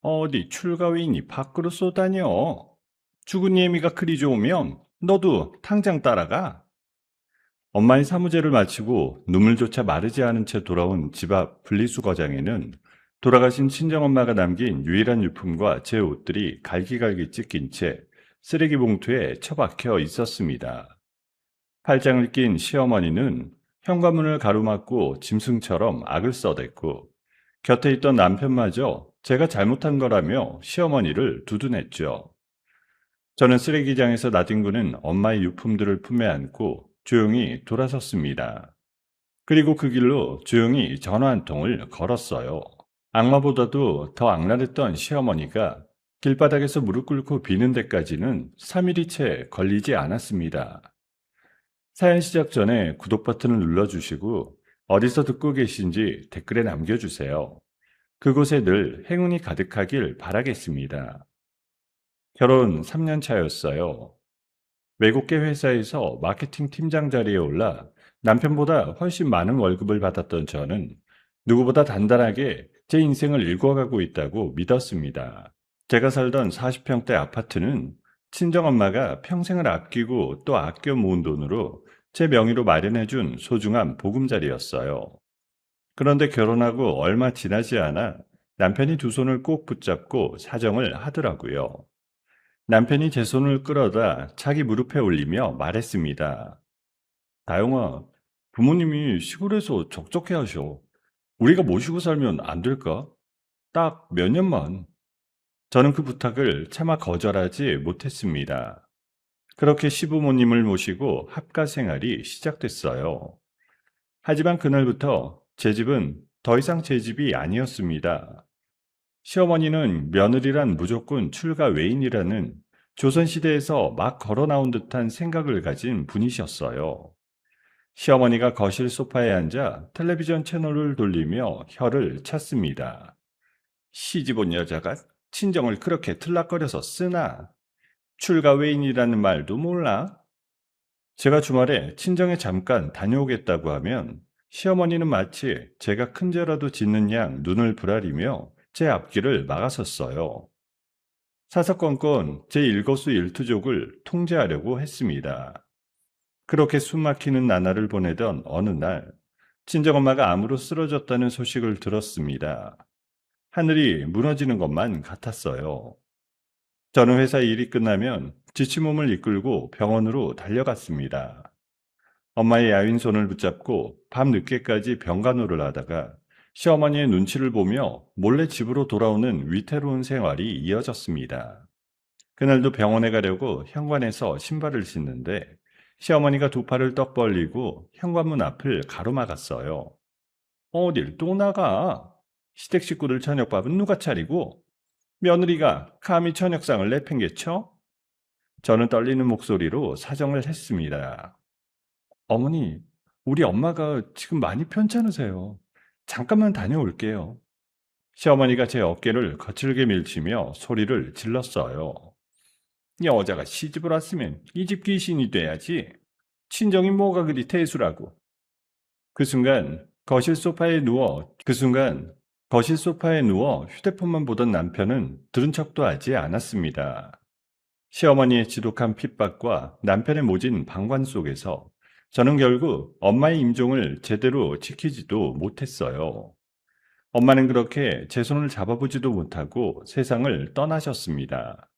어디 출가회의니 밖으로 쏘다녀. 죽은 예미가 그리 좋으면 너도 당장 따라가. 엄마의 사무제를 마치고 눈물조차 마르지 않은 채 돌아온 집 앞 분리수거장에는 돌아가신 친정엄마가 남긴 유일한 유품과 제 옷들이 갈기갈기 찢긴 채 쓰레기 봉투에 처박혀 있었습니다. 팔짱을 낀 시어머니는 현관문을 가로막고 짐승처럼 악을 써댔고 곁에 있던 남편마저 제가 잘못한 거라며 시어머니를 두둔했죠. 저는 쓰레기장에서 나뒹구는 엄마의 유품들을 품에 안고 조용히 돌아섰습니다. 그리고 그 길로 조용히 전화 한 통을 걸었어요. 악마보다도 더 악랄했던 시어머니가 길바닥에서 무릎 꿇고 비는 데까지는 3일이 채 걸리지 않았습니다. 사연 시작 전에 구독 버튼을 눌러주시고 어디서 듣고 계신지 댓글에 남겨주세요. 그곳에 늘 행운이 가득하길 바라겠습니다. 결혼 3년 차였어요. 외국계 회사에서 마케팅 팀장 자리에 올라 남편보다 훨씬 많은 월급을 받았던 저는 누구보다 단단하게 제 인생을 읽어가고 있다고 믿었습니다. 제가 살던 40평대 아파트는 친정엄마가 평생을 아끼고 또 아껴 모은 돈으로 제 명의로 마련해준 소중한 보금자리였어요. 그런데 결혼하고 얼마 지나지 않아 남편이 두 손을 꼭 붙잡고 사정을 하더라고요. 남편이 제 손을 끌어다 자기 무릎에 올리며 말했습니다. 다영아, 부모님이 시골에서 적적해 하셔. 우리가 모시고 살면 안 될까? 딱 몇 년만. 저는 그 부탁을 차마 거절하지 못했습니다. 그렇게 시부모님을 모시고 합가 생활이 시작됐어요. 하지만 그날부터 제 집은 더 이상 제 집이 아니었습니다. 시어머니는 며느리란 무조건 출가 외인이라는 조선시대에서 막 걸어 나온 듯한 생각을 가진 분이셨어요. 시어머니가 거실 소파에 앉아 텔레비전 채널을 돌리며 혀를 찼습니다. 시집 온 여자가 친정을 그렇게 들락거려서 쓰나? 출가 외인이라는 말도 몰라? 제가 주말에 친정에 잠깐 다녀오겠다고 하면 시어머니는 마치 제가 큰 죄라도 짓는 양 눈을 부라리며 제 앞길을 막았었어요. 사사건건 제 일거수일투족을 통제하려고 했습니다. 그렇게 숨막히는 나날을 보내던 어느 날 친정엄마가 암으로 쓰러졌다는 소식을 들었습니다. 하늘이 무너지는 것만 같았어요. 저는 회사 일이 끝나면 지친 몸을 이끌고 병원으로 달려갔습니다. 엄마의 야윈 손을 붙잡고 밤 늦게까지 병간호를 하다가 시어머니의 눈치를 보며 몰래 집으로 돌아오는 위태로운 생활이 이어졌습니다. 그날도 병원에 가려고 현관에서 신발을 신는데 시어머니가 두 팔을 떡 벌리고 현관문 앞을 가로막았어요. 어딜 또 나가? 시댁 식구들 저녁밥은 누가 차리고? 며느리가 감히 저녁상을 내팽개쳐? 저는 떨리는 목소리로 사정을 했습니다. 어머니, 우리 엄마가 지금 많이 편찮으세요. 잠깐만 다녀올게요. 시어머니가 제 어깨를 거칠게 밀치며 소리를 질렀어요. 여자가 시집을 왔으면 이 집 귀신이 돼야지. 친정이 뭐가 그리 대수라고. 그 순간 거실 소파에 누워 휴대폰만 보던 남편은 들은 척도 하지 않았습니다. 시어머니의 지독한 핍박과 남편의 모진 방관 속에서 저는 결국 엄마의 임종을 제대로 지키지도 못했어요. 엄마는 그렇게 제 손을 잡아보지도 못하고 세상을 떠나셨습니다.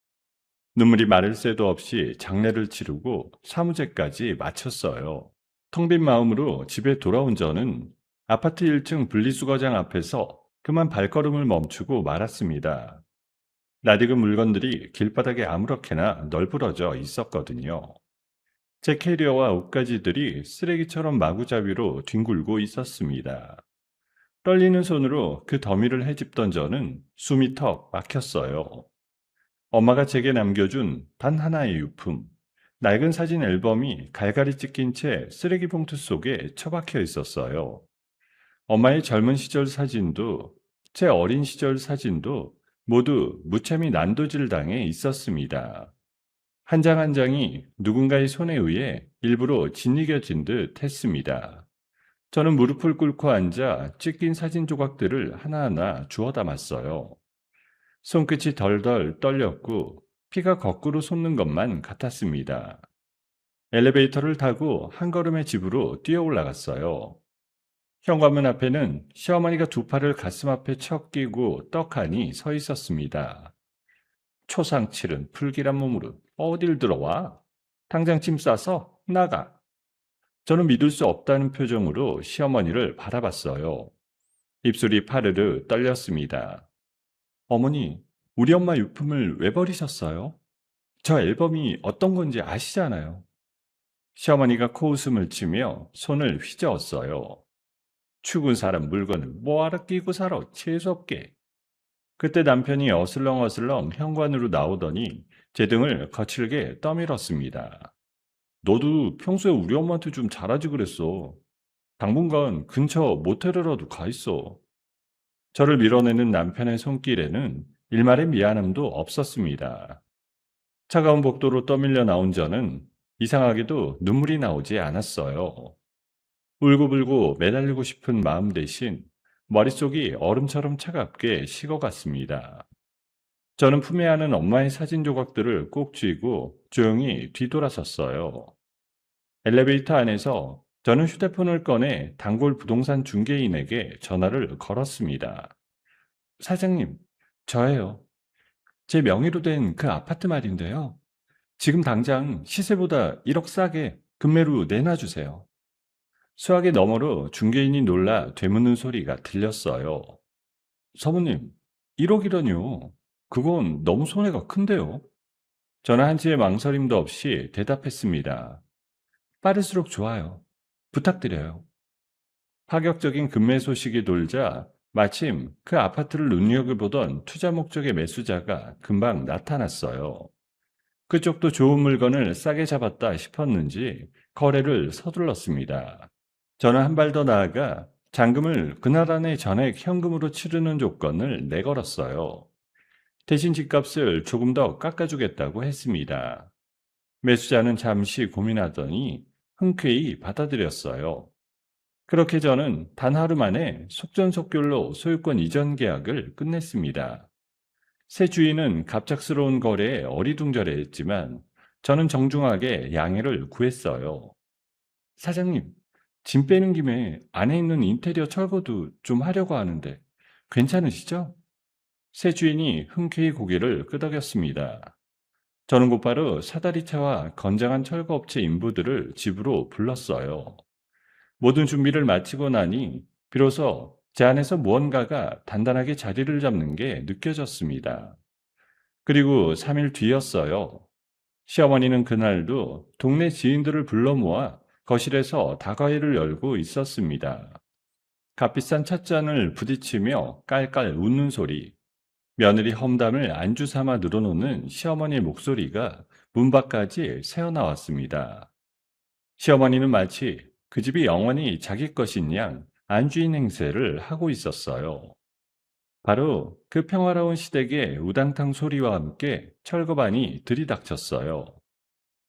눈물이 마를 새도 없이 장례를 치르고 사무제까지 마쳤어요. 텅 빈 마음으로 집에 돌아온 저는 아파트 1층 분리수거장 앞에서 그만 발걸음을 멈추고 말았습니다. 낯익은 물건들이 길바닥에 아무렇게나 널브러져 있었거든요. 제 캐리어와 옷가지들이 쓰레기처럼 마구잡이로 뒹굴고 있었습니다. 떨리는 손으로 그 더미를 헤집던 저는 숨이 턱 막혔어요. 엄마가 제게 남겨준 단 하나의 유품, 낡은 사진 앨범이 갈갈이 찢긴 채 쓰레기 봉투 속에 처박혀 있었어요. 엄마의 젊은 시절 사진도 제 어린 시절 사진도 모두 무참히 난도질 당해 있었습니다. 한 장 한 장이 누군가의 손에 의해 일부러 짓이겨진 듯 했습니다. 저는 무릎을 꿇고 앉아 찢긴 사진 조각들을 하나하나 주워 담았어요. 손끝이 덜덜 떨렸고 피가 거꾸로 솟는 것만 같았습니다. 엘리베이터를 타고 한 걸음에 집으로 뛰어 올라갔어요. 현관문 앞에는 시어머니가 두 팔을 가슴 앞에 척 끼고 떡하니 서 있었습니다. 초상칠은 불길한 몸으로 어딜 들어와? 당장 짐 싸서 나가. 저는 믿을 수 없다는 표정으로 시어머니를 바라봤어요. 입술이 파르르 떨렸습니다. 어머니, 우리 엄마 유품을 왜 버리셨어요? 저 앨범이 어떤 건지 아시잖아요. 시어머니가 코웃음을 치며 손을 휘저었어요. 죽은 사람 물건을 뭐하러 끼고 살아, 재수없게. 그때 남편이 어슬렁어슬렁 현관으로 나오더니 제 등을 거칠게 떠밀었습니다. 너도 평소에 우리 엄마한테 좀 잘하지 그랬어. 당분간 근처 모텔이라도 가 있어. 저를 밀어내는 남편의 손길에는 일말의 미안함도 없었습니다. 차가운 복도로 떠밀려 나온 저는 이상하게도 눈물이 나오지 않았어요. 울고불고 매달리고 싶은 마음 대신 머릿속이 얼음처럼 차갑게 식어갔습니다. 저는 품에 안은 엄마의 사진 조각들을 꼭 쥐고 조용히 뒤돌아섰어요. 엘리베이터 안에서 저는 휴대폰을 꺼내 단골 부동산 중개인에게 전화를 걸었습니다. 사장님, 저예요. 제 명의로 된 그 아파트 말인데요. 지금 당장 시세보다 1억 싸게 금매로 내놔주세요. 수화기 너머로 중개인이 놀라 되묻는 소리가 들렸어요. 사모님, 1억이라뇨. 그건 너무 손해가 큰데요. 저는 한치의 망설임도 없이 대답했습니다. 빠를수록 좋아요. 부탁드려요. 파격적인 급매 소식이 돌자 마침 그 아파트를 눈여겨보던 투자 목적의 매수자가 금방 나타났어요. 그쪽도 좋은 물건을 싸게 잡았다 싶었는지 거래를 서둘렀습니다. 저는 한 발 더 나아가 잔금을 그날 안에 전액 현금으로 치르는 조건을 내걸었어요. 대신 집값을 조금 더 깎아주겠다고 했습니다. 매수자는 잠시 고민하더니 흔쾌히 받아들였어요. 그렇게 저는 단 하루 만에 속전속결로 소유권 이전 계약을 끝냈습니다. 새 주인은 갑작스러운 거래에 어리둥절해했지만 저는 정중하게 양해를 구했어요. 사장님, 짐 빼는 김에 안에 있는 인테리어 철거도 좀 하려고 하는데 괜찮으시죠? 새 주인이 흔쾌히 고개를 끄덕였습니다. 저는 곧바로 사다리차와 건장한 철거업체 인부들을 집으로 불렀어요. 모든 준비를 마치고 나니 비로소 제 안에서 무언가가 단단하게 자리를 잡는 게 느껴졌습니다. 그리고 3일 뒤였어요. 시어머니는 그날도 동네 지인들을 불러 모아 거실에서 다과회를 열고 있었습니다. 값비싼 찻잔을 부딪히며 깔깔 웃는 소리, 며느리 험담을 안주 삼아 늘어놓는 시어머니의 목소리가 문 밖까지 새어나왔습니다. 시어머니는 마치 그 집이 영원히 자기 것인 양 안주인 행세를 하고 있었어요. 바로 그 평화로운 시댁의 우당탕 소리와 함께 철거반이 들이닥쳤어요.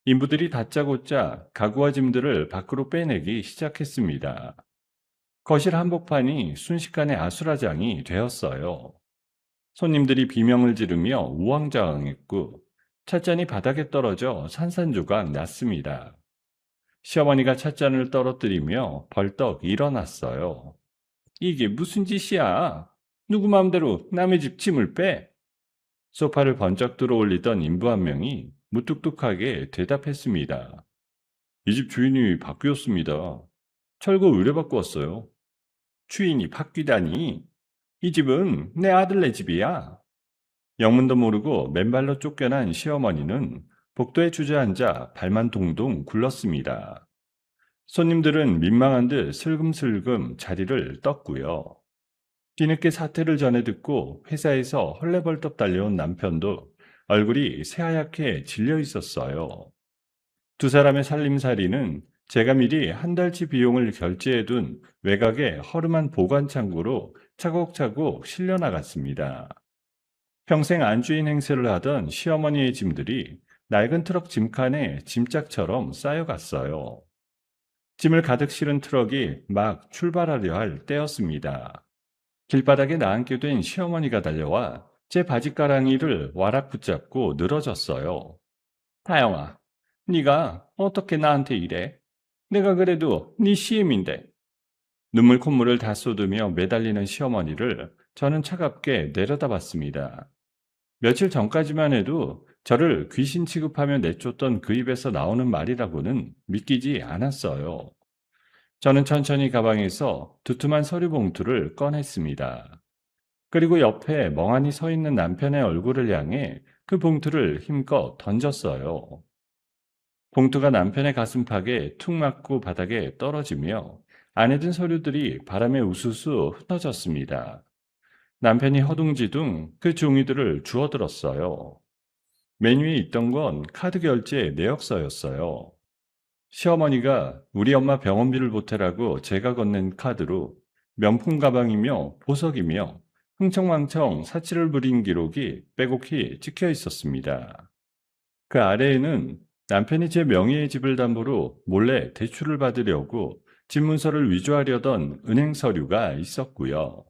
인부들이 다짜고짜 가구와 짐들을 밖으로 빼내기 시작했습니다. 거실 한복판이 순식간에 아수라장이 되었어요. 손님들이 비명을 지르며 우왕좌왕했고 찻잔이 바닥에 떨어져 산산조각 났습니다. 시어머니가 찻잔을 떨어뜨리며 벌떡 일어났어요. 이게 무슨 짓이야? 누구 마음대로 남의 집 짐을 빼? 소파를 번쩍 들어올리던 인부 한 명이 무뚝뚝하게 대답했습니다. 이 집 주인이 바뀌었습니다. 철거 의뢰받고 왔어요. 주인이 바뀌다니? 이 집은 내 아들네 집이야. 영문도 모르고 맨발로 쫓겨난 시어머니는 복도에 주저앉아 발만 동동 굴렀습니다. 손님들은 민망한 듯 슬금슬금 자리를 떴고요. 뒤늦게 사태를 전해 듣고 회사에서 헐레벌떡 달려온 남편도 얼굴이 새하얗게 질려 있었어요. 두 사람의 살림살이는 제가 미리 한 달치 비용을 결제해둔 외곽의 허름한 보관 창고로 차곡차곡 실려나갔습니다. 평생 안주인 행세를 하던 시어머니의 짐들이 낡은 트럭 짐칸에 짐짝처럼 쌓여갔어요. 짐을 가득 실은 트럭이 막 출발하려 할 때였습니다. 길바닥에 나앉게 된 시어머니가 달려와 제 바지가랑이를 와락 붙잡고 늘어졌어요. 다영아, 네가 어떻게 나한테 이래? 내가 그래도 네 시임인데. 눈물 콧물을 다 쏟으며 매달리는 시어머니를 저는 차갑게 내려다봤습니다. 며칠 전까지만 해도 저를 귀신 취급하며 내쫓던 그 입에서 나오는 말이라고는 믿기지 않았어요. 저는 천천히 가방에서 두툼한 서류 봉투를 꺼냈습니다. 그리고 옆에 멍하니 서 있는 남편의 얼굴을 향해 그 봉투를 힘껏 던졌어요. 봉투가 남편의 가슴팍에 툭 맞고 바닥에 떨어지며 안에 든 서류들이 바람에 우수수 흩어졌습니다. 남편이 허둥지둥 그 종이들을 주워들었어요. 메뉴에 있던 건 카드 결제 내역서였어요. 시어머니가 우리 엄마 병원비를 보태라고 제가 건넨 카드로 명품 가방이며 보석이며 흥청망청 사치를 부린 기록이 빼곡히 찍혀 있었습니다. 그 아래에는 남편이 제 명의의 집을 담보로 몰래 대출을 받으려고 집 문서를 위조하려던 은행 서류가 있었고요.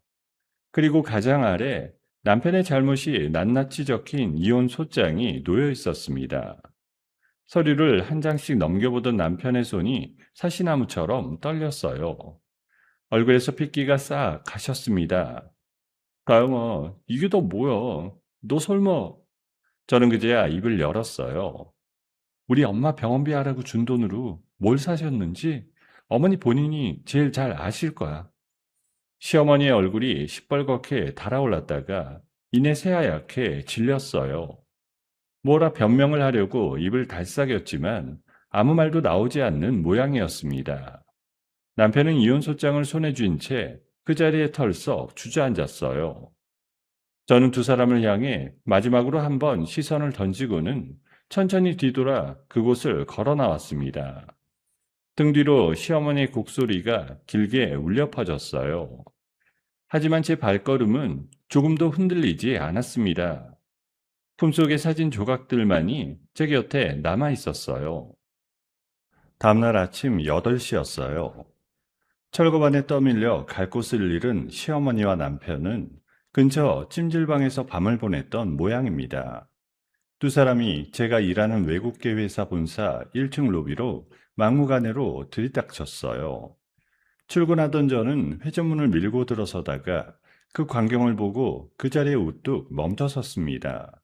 그리고 가장 아래 남편의 잘못이 낱낱이 적힌 이혼 소장이 놓여 있었습니다. 서류를 한 장씩 넘겨보던 남편의 손이 사시나무처럼 떨렸어요. 얼굴에서 핏기가 싹 가셨습니다. 다영아, 이게 다 뭐야? 너 설마... 저는 그제야 입을 열었어요. 우리 엄마 병원비 하라고 준 돈으로 뭘 사셨는지 어머니 본인이 제일 잘 아실 거야. 시어머니의 얼굴이 시뻘겋게 달아올랐다가 이내 새하얗게 질렸어요. 뭐라 변명을 하려고 입을 달싹였지만 아무 말도 나오지 않는 모양이었습니다. 남편은 이혼 소장을 손에 쥔 채 그 자리에 털썩 주저앉았어요. 저는 두 사람을 향해 마지막으로 한번 시선을 던지고는 천천히 뒤돌아 그곳을 걸어 나왔습니다. 등 뒤로 시어머니의 곡소리가 길게 울려 퍼졌어요. 하지만 제 발걸음은 조금도 흔들리지 않았습니다. 품속의 사진 조각들만이 제 곁에 남아 있었어요. 다음날 아침 8시였어요. 철거반에 떠밀려 갈 곳을 잃은 시어머니와 남편은 근처 찜질방에서 밤을 보냈던 모양입니다. 두 사람이 제가 일하는 외국계 회사 본사 1층 로비로 막무가내로 들이닥쳤어요. 출근하던 저는 회전문을 밀고 들어서다가 그 광경을 보고 그 자리에 우뚝 멈춰섰습니다.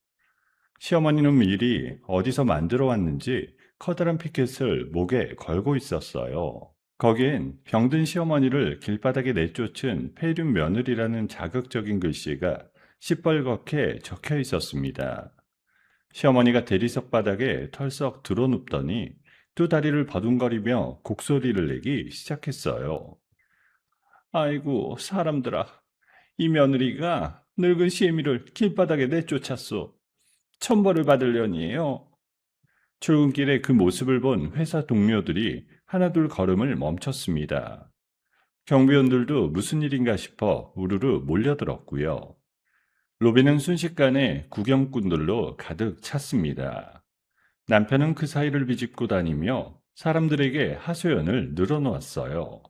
시어머니는 미리 어디서 만들어 왔는지 커다란 피켓을 목에 걸고 있었어요. 거기엔 병든 시어머니를 길바닥에 내쫓은 폐륜 며느리라는 자극적인 글씨가 시뻘겋게 적혀 있었습니다. 시어머니가 대리석 바닥에 털썩 드러눕더니 두 다리를 버둥거리며 곡소리를 내기 시작했어요. 아이고, 사람들아. 이 며느리가 늙은 시애미를 길바닥에 내쫓았소. 천벌을 받으려니에요. 출근길에 그 모습을 본 회사 동료들이 하나둘 걸음을 멈췄습니다. 경비원들도 무슨 일인가 싶어 우르르 몰려들었고요. 로비는 순식간에 구경꾼들로 가득 찼습니다. 남편은 그 사이를 비집고 다니며 사람들에게 하소연을 늘어놓았어요.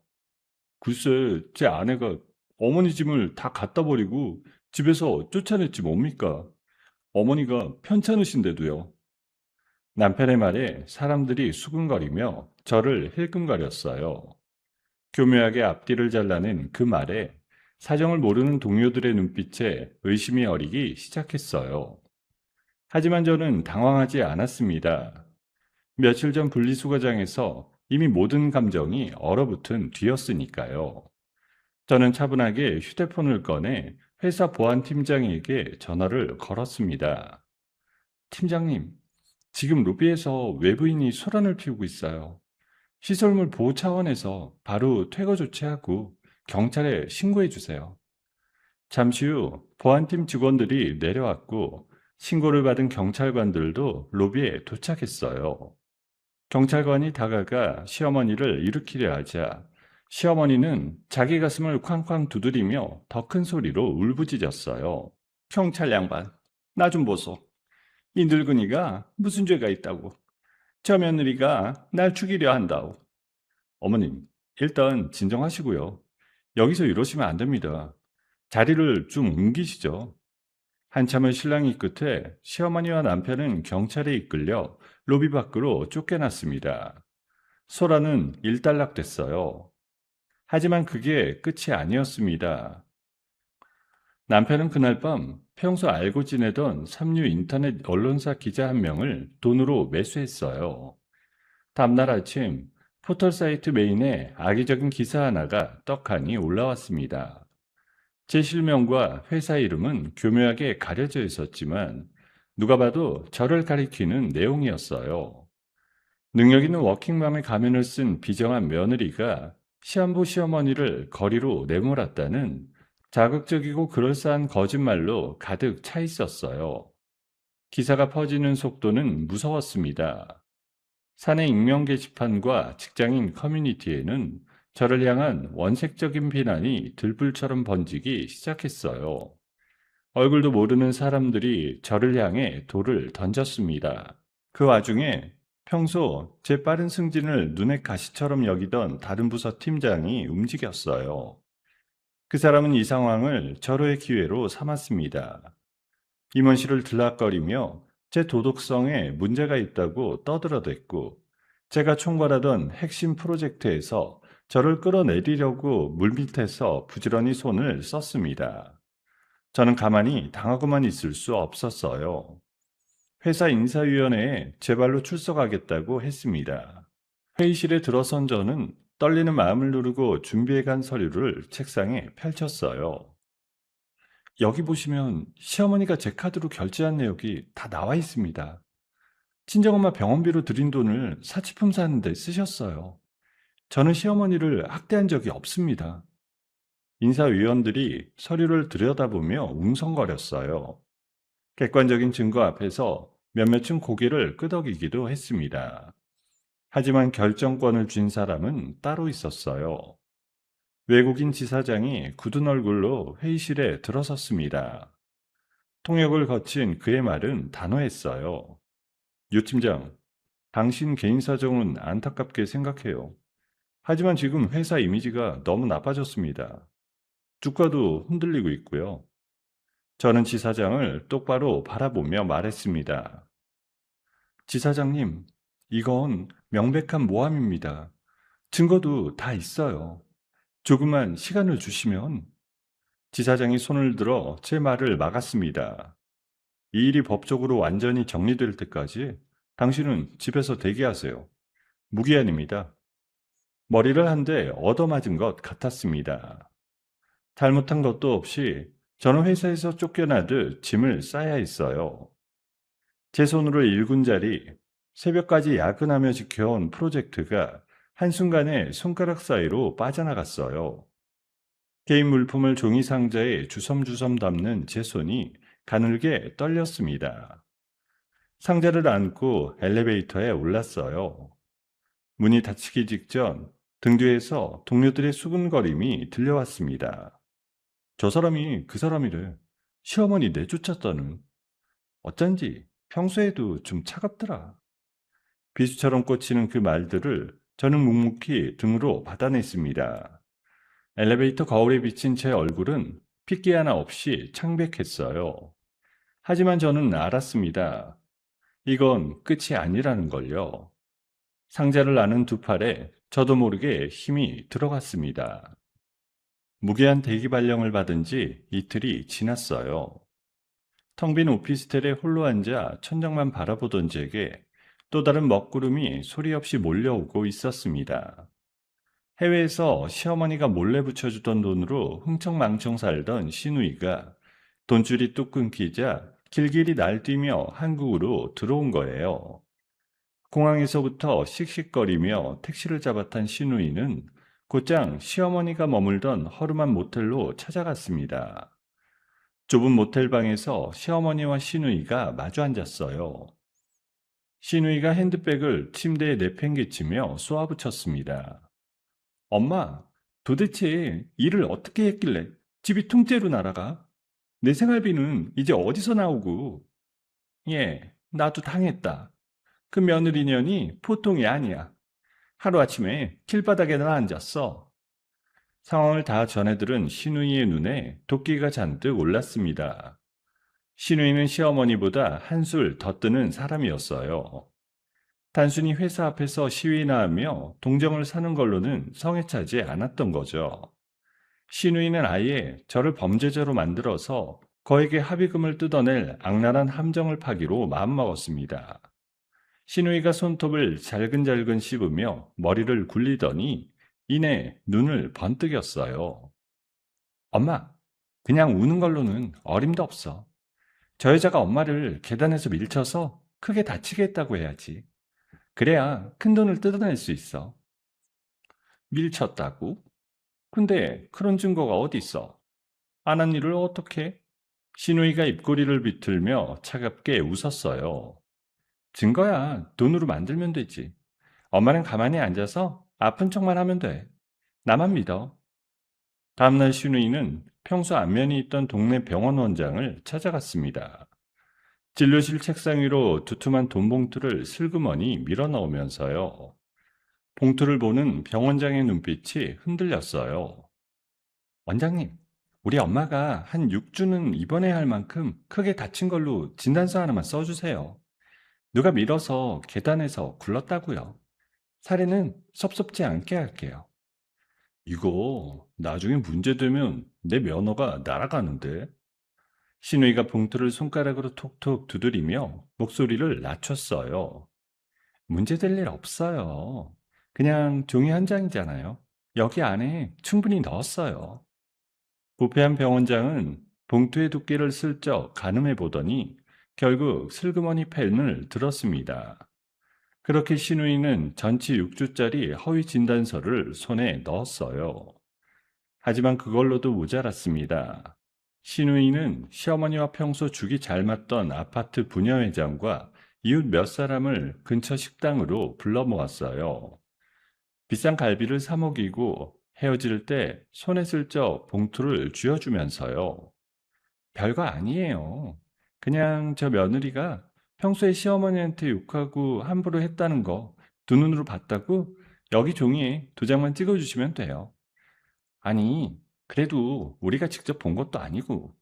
글쎄, 제 아내가 어머니 짐을 다 갖다 버리고 집에서 쫓아냈지 뭡니까? 어머니가 편찮으신데도요. 남편의 말에 사람들이 수근거리며 저를 힐끔거렸어요. 교묘하게 앞뒤를 잘라낸 그 말에 사정을 모르는 동료들의 눈빛에 의심이 어리기 시작했어요. 하지만 저는 당황하지 않았습니다. 며칠 전 분리수거장에서 이미 모든 감정이 얼어붙은 뒤였으니까요. 저는 차분하게 휴대폰을 꺼내 회사 보안팀장에게 전화를 걸었습니다. 팀장님, 지금 로비에서 외부인이 소란을 피우고 있어요. 시설물 보호 차원에서 바로 퇴거 조치하고 경찰에 신고해 주세요. 잠시 후 보안팀 직원들이 내려왔고 신고를 받은 경찰관들도 로비에 도착했어요. 경찰관이 다가가 시어머니를 일으키려 하자 시어머니는 자기 가슴을 쾅쾅 두드리며 더 큰 소리로 울부짖었어요. 경찰 양반, 나 좀 보소. 이 늙은이가 무슨 죄가 있다고. 저 며느리가 날 죽이려 한다오. 어머님, 일단 진정하시고요. 여기서 이러시면 안 됩니다. 자리를 좀 옮기시죠. 한참을 실랑이 끝에 시어머니와 남편은 경찰에 이끌려 로비 밖으로 쫓겨났습니다. 소라는 일단락됐어요. 하지만 그게 끝이 아니었습니다. 남편은 그날 밤 평소 알고 지내던 삼류 인터넷 언론사 기자 한 명을 돈으로 매수했어요. 다음날 아침 포털 사이트 메인에 악의적인 기사 하나가 떡하니 올라왔습니다. 제 실명과 회사 이름은 교묘하게 가려져 있었지만 누가 봐도 저를 가리키는 내용이었어요. 능력 있는 워킹맘의 가면을 쓴 비정한 며느리가 시한부 시어머니를 거리로 내몰았다는 자극적이고 그럴싸한 거짓말로 가득 차 있었어요. 기사가 퍼지는 속도는 무서웠습니다. 사내 익명 게시판과 직장인 커뮤니티에는 저를 향한 원색적인 비난이 들불처럼 번지기 시작했어요. 얼굴도 모르는 사람들이 저를 향해 돌을 던졌습니다. 그 와중에 평소 제 빠른 승진을 눈의 가시처럼 여기던 다른 부서 팀장이 움직였어요. 그 사람은 이 상황을 절호의 기회로 삼았습니다. 임원실을 들락거리며 제 도덕성에 문제가 있다고 떠들어댔고 제가 총괄하던 핵심 프로젝트에서 저를 끌어내리려고 물밑에서 부지런히 손을 썼습니다. 저는 가만히 당하고만 있을 수 없었어요. 회사 인사위원회에 제 발로 출석하겠다고 했습니다. 회의실에 들어선 저는 떨리는 마음을 누르고 준비해간 서류를 책상에 펼쳤어요. 여기 보시면 시어머니가 제 카드로 결제한 내역이 다 나와 있습니다. 친정엄마 병원비로 들인 돈을 사치품 사는 데 쓰셨어요. 저는 시어머니를 학대한 적이 없습니다. 인사위원들이 서류를 들여다보며 웅성거렸어요. 객관적인 증거 앞에서 몇몇은 고개를 끄덕이기도 했습니다. 하지만 결정권을 쥔 사람은 따로 있었어요. 외국인 지사장이 굳은 얼굴로 회의실에 들어섰습니다. 통역을 거친 그의 말은 단호했어요. 유 팀장, 당신 개인 사정은 안타깝게 생각해요. 하지만 지금 회사 이미지가 너무 나빠졌습니다. 주가도 흔들리고 있고요. 저는 지사장을 똑바로 바라보며 말했습니다. 지사장님, 이건 명백한 모함입니다. 증거도 다 있어요. 조금만 시간을 주시면. 지사장이 손을 들어 제 말을 막았습니다. 이 일이 법적으로 완전히 정리될 때까지 당신은 집에서 대기하세요. 무기한입니다. 머리를 한 대 얻어맞은 것 같았습니다. 잘못한 것도 없이 저는 회사에서 쫓겨나듯 짐을 싸야 했어요. 제 손으로 1군자리, 새벽까지 야근하며 지켜온 프로젝트가 한순간에 손가락 사이로 빠져나갔어요. 개인 물품을 종이 상자에 주섬주섬 담는 제 손이 가늘게 떨렸습니다. 상자를 안고 엘리베이터에 올랐어요. 문이 닫히기 직전 등 뒤에서 동료들의 수근거림이 들려왔습니다. 저 사람이 그 사람이래. 시어머니 내쫓았다는. 어쩐지 평소에도 좀 차갑더라. 비수처럼 꽂히는 그 말들을 저는 묵묵히 등으로 받아냈습니다. 엘리베이터 거울에 비친 제 얼굴은 핏기 하나 없이 창백했어요. 하지만 저는 알았습니다. 이건 끝이 아니라는 걸요. 상자를 아는 두 팔에 저도 모르게 힘이 들어갔습니다. 무게한 대기 발령을 받은 지 이틀이 지났어요. 텅 빈 오피스텔에 홀로 앉아 천장만 바라보던 제게 또 다른 먹구름이 소리 없이 몰려오고 있었습니다. 해외에서 시어머니가 몰래 붙여주던 돈으로 흥청망청 살던 시누이가 돈줄이 뚝 끊기자 길길이 날뛰며 한국으로 들어온 거예요. 공항에서부터 씩씩거리며 택시를 잡아탄 시누이는 곧장 시어머니가 머물던 허름한 모텔로 찾아갔습니다. 좁은 모텔방에서 시어머니와 시누이가 마주 앉았어요. 시누이가 핸드백을 침대에 내팽개치며 쏘아붙였습니다. 엄마, 도대체 일을 어떻게 했길래 집이 통째로 날아가? 내 생활비는 이제 어디서 나오고? 예, 나도 당했다. 그 며느리년이 보통이 아니야. 하루아침에 길바닥에나 앉았어. 상황을 다 전해들은 시누이의 눈에 도끼가 잔뜩 올랐습니다. 신우이는 시어머니보다 한술 더 뜨는 사람이었어요. 단순히 회사 앞에서 시위나 하며 동정을 사는 걸로는 성에 차지 않았던 거죠. 신우이는 아예 저를 범죄자로 만들어서 거에게 합의금을 뜯어낼 악랄한 함정을 파기로 마음먹었습니다. 신우이가 손톱을 잘근잘근 씹으며 머리를 굴리더니 이내 눈을 번뜩였어요. 엄마, 그냥 우는 걸로는 어림도 없어. 저 여자가 엄마를 계단에서 밀쳐서 크게 다치게 했다고 해야지. 그래야 큰 돈을 뜯어낼 수 있어. 밀쳤다고? 근데 그런 증거가 어디 있어? 안 한 일을 어떻게? 신우이가 입꼬리를 비틀며 차갑게 웃었어요. 증거야 돈으로 만들면 되지. 엄마는 가만히 앉아서 아픈 척만 하면 돼. 나만 믿어. 다음날 신우이는 평소 안면이 있던 동네 병원 원장을 찾아갔습니다. 진료실 책상 위로 두툼한 돈 봉투를 슬그머니 밀어넣으면서요. 봉투를 보는 병원장의 눈빛이 흔들렸어요. 원장님, 우리 엄마가 한 6주는 입원해야 할 만큼 크게 다친 걸로 진단서 하나만 써주세요. 누가 밀어서 계단에서 굴렀다고요. 사례는 섭섭지 않게 할게요. 이거 나중에 문제되면 내 면허가 날아가는데. 신우이가 봉투를 손가락으로 톡톡 두드리며 목소리를 낮췄어요. 문제될 일 없어요. 그냥 종이 한 장이잖아요. 여기 안에 충분히 넣었어요. 부패한 병원장은 봉투의 두께를 슬쩍 가늠해 보더니 결국 슬그머니 펜을 들었습니다. 그렇게 신우이는 전치 6주짜리 허위 진단서를 손에 넣었어요. 하지만 그걸로도 모자랐습니다. 신우이는 시어머니와 평소 죽이 잘 맞던 아파트 부녀회장과 이웃 몇 사람을 근처 식당으로 불러 모았어요. 비싼 갈비를 사 먹이고 헤어질 때 손에 슬쩍 봉투를 쥐어주면서요. 별거 아니에요. 그냥 저 며느리가 평소에 시어머니한테 욕하고 함부로 했다는 거 두 눈으로 봤다고 여기 종이에 도장만 찍어주시면 돼요. 아니, 그래도 우리가 직접 본 것도 아니고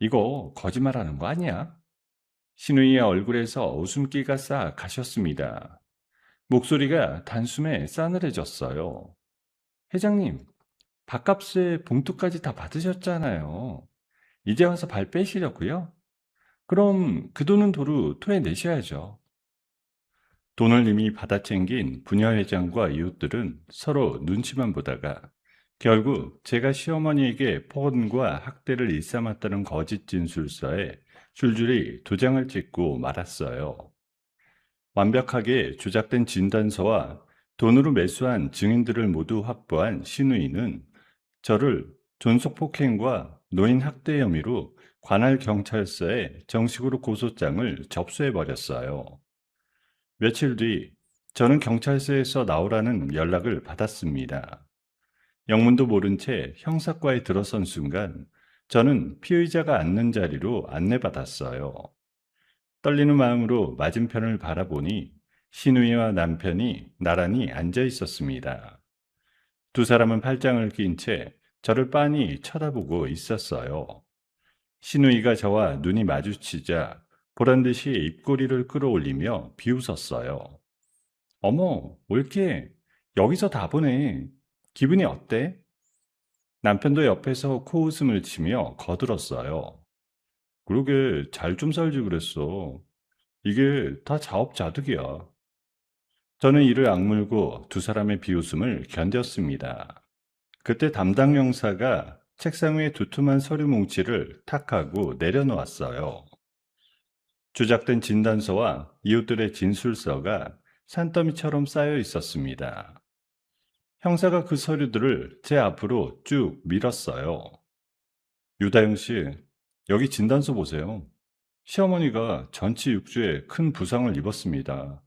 이거 거짓말하는 거 아니야? 신우이의 얼굴에서 웃음기가 싹 가셨습니다. 목소리가 단숨에 싸늘해졌어요. 회장님, 밥값에 봉투까지 다 받으셨잖아요. 이제 와서 발 빼시려고요? 그럼 그 돈은 도로 토해내셔야죠. 돈을 이미 받아챙긴 부녀회장과 이웃들은 서로 눈치만 보다가 결국 제가 시어머니에게 폭언과 학대를 일삼았다는 거짓 진술서에 줄줄이 도장을 찍고 말았어요. 완벽하게 조작된 진단서와 돈으로 매수한 증인들을 모두 확보한 신우이는 저를 존속폭행과 노인 학대 혐의로 관할 경찰서에 정식으로 고소장을 접수해버렸어요. 며칠 뒤 저는 경찰서에서 나오라는 연락을 받았습니다. 영문도 모른 채 형사과에 들어선 순간 저는 피의자가 앉는 자리로 안내받았어요. 떨리는 마음으로 맞은편을 바라보니 신우이와 남편이 나란히 앉아 있었습니다. 두 사람은 팔짱을 낀 채 저를 빤히 쳐다보고 있었어요. 신우이가 저와 눈이 마주치자 보란듯이 입꼬리를 끌어올리며 비웃었어요. 어머, 올케, 여기서 다 보네. 기분이 어때? 남편도 옆에서 코웃음을 치며 거들었어요. 그러게 잘 좀 살지 그랬어. 이게 다 자업자득이야. 저는 이를 악물고 두 사람의 비웃음을 견뎠습니다. 그때 담당 형사가 책상 위에 두툼한 서류 뭉치를 탁 하고 내려놓았어요. 조작된 진단서와 이웃들의 진술서가 산더미처럼 쌓여 있었습니다. 형사가 그 서류들을 제 앞으로 쭉 밀었어요. 유다영 씨, 여기 진단서 보세요. 시어머니가 전치 6주에 큰 부상을 입었습니다.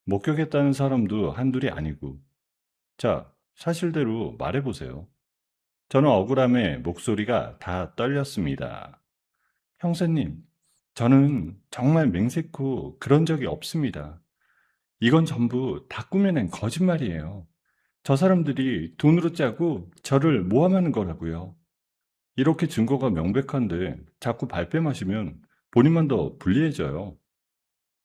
목격했다는 사람도 한둘이 아니고. 자, 사실대로 말해보세요. 저는 억울함에 목소리가 다 떨렸습니다. 형사님, 저는 정말 맹세코 그런 적이 없습니다. 이건 전부 다 꾸며낸 거짓말이에요. 저 사람들이 돈으로 짜고 저를 모함하는 거라고요. 이렇게 증거가 명백한데 자꾸 발뺌하시면 본인만 더 불리해져요.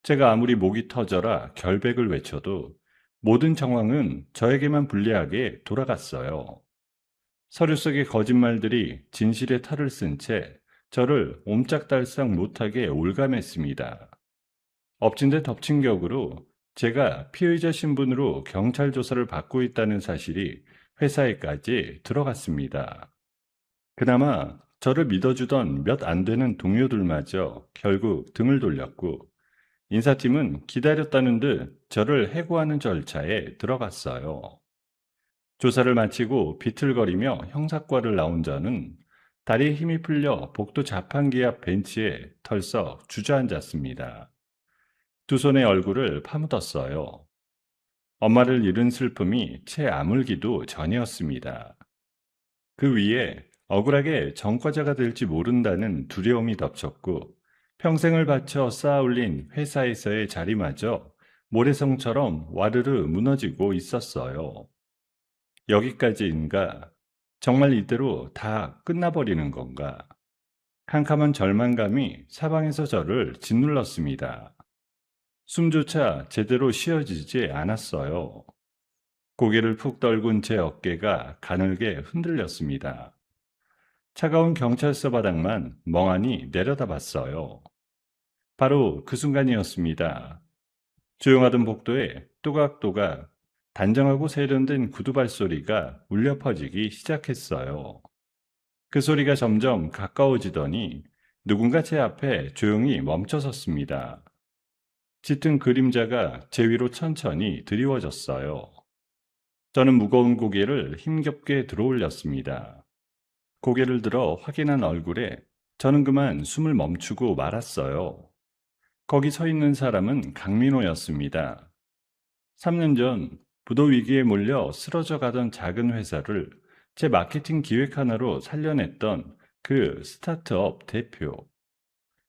제가 아무리 목이 터져라 결백을 외쳐도 모든 정황은 저에게만 불리하게 돌아갔어요. 서류 속의 거짓말들이 진실의 탈을 쓴 채 저를 옴짝달싹 못하게 올감했습니다. 엎친 데 덮친 격으로 제가 피의자 신분으로 경찰 조사를 받고 있다는 사실이 회사에까지 들어갔습니다. 그나마 저를 믿어주던 몇 안 되는 동료들마저 결국 등을 돌렸고 인사팀은 기다렸다는 듯 저를 해고하는 절차에 들어갔어요. 조사를 마치고 비틀거리며 형사과를 나온 저는 다리에 힘이 풀려 복도 자판기 앞 벤치에 털썩 주저앉았습니다. 두 손에 얼굴을 파묻었어요. 엄마를 잃은 슬픔이 채 아물기도 전이었습니다. 그 위에 억울하게 전과자가 될지 모른다는 두려움이 덮쳤고 평생을 바쳐 쌓아올린 회사에서의 자리마저 모래성처럼 와르르 무너지고 있었어요. 여기까지인가? 정말 이대로 다 끝나버리는 건가? 캄캄한 절망감이 사방에서 저를 짓눌렀습니다. 숨조차 제대로 쉬어지지 않았어요. 고개를 푹 떨군 제 어깨가 가늘게 흔들렸습니다. 차가운 경찰서 바닥만 멍하니 내려다봤어요. 바로 그 순간이었습니다. 조용하던 복도에 또각또각 단정하고 세련된 구두 발소리가 울려 퍼지기 시작했어요. 그 소리가 점점 가까워지더니 누군가 제 앞에 조용히 멈춰섰습니다. 짙은 그림자가 제 위로 천천히 드리워졌어요. 저는 무거운 고개를 힘겹게 들어올렸습니다. 고개를 들어 확인한 얼굴에 저는 그만 숨을 멈추고 말았어요. 거기 서 있는 사람은 강민호였습니다. 3년 전 부도 위기에 몰려 쓰러져 가던 작은 회사를 제 마케팅 기획 하나로 살려냈던 그 스타트업 대표.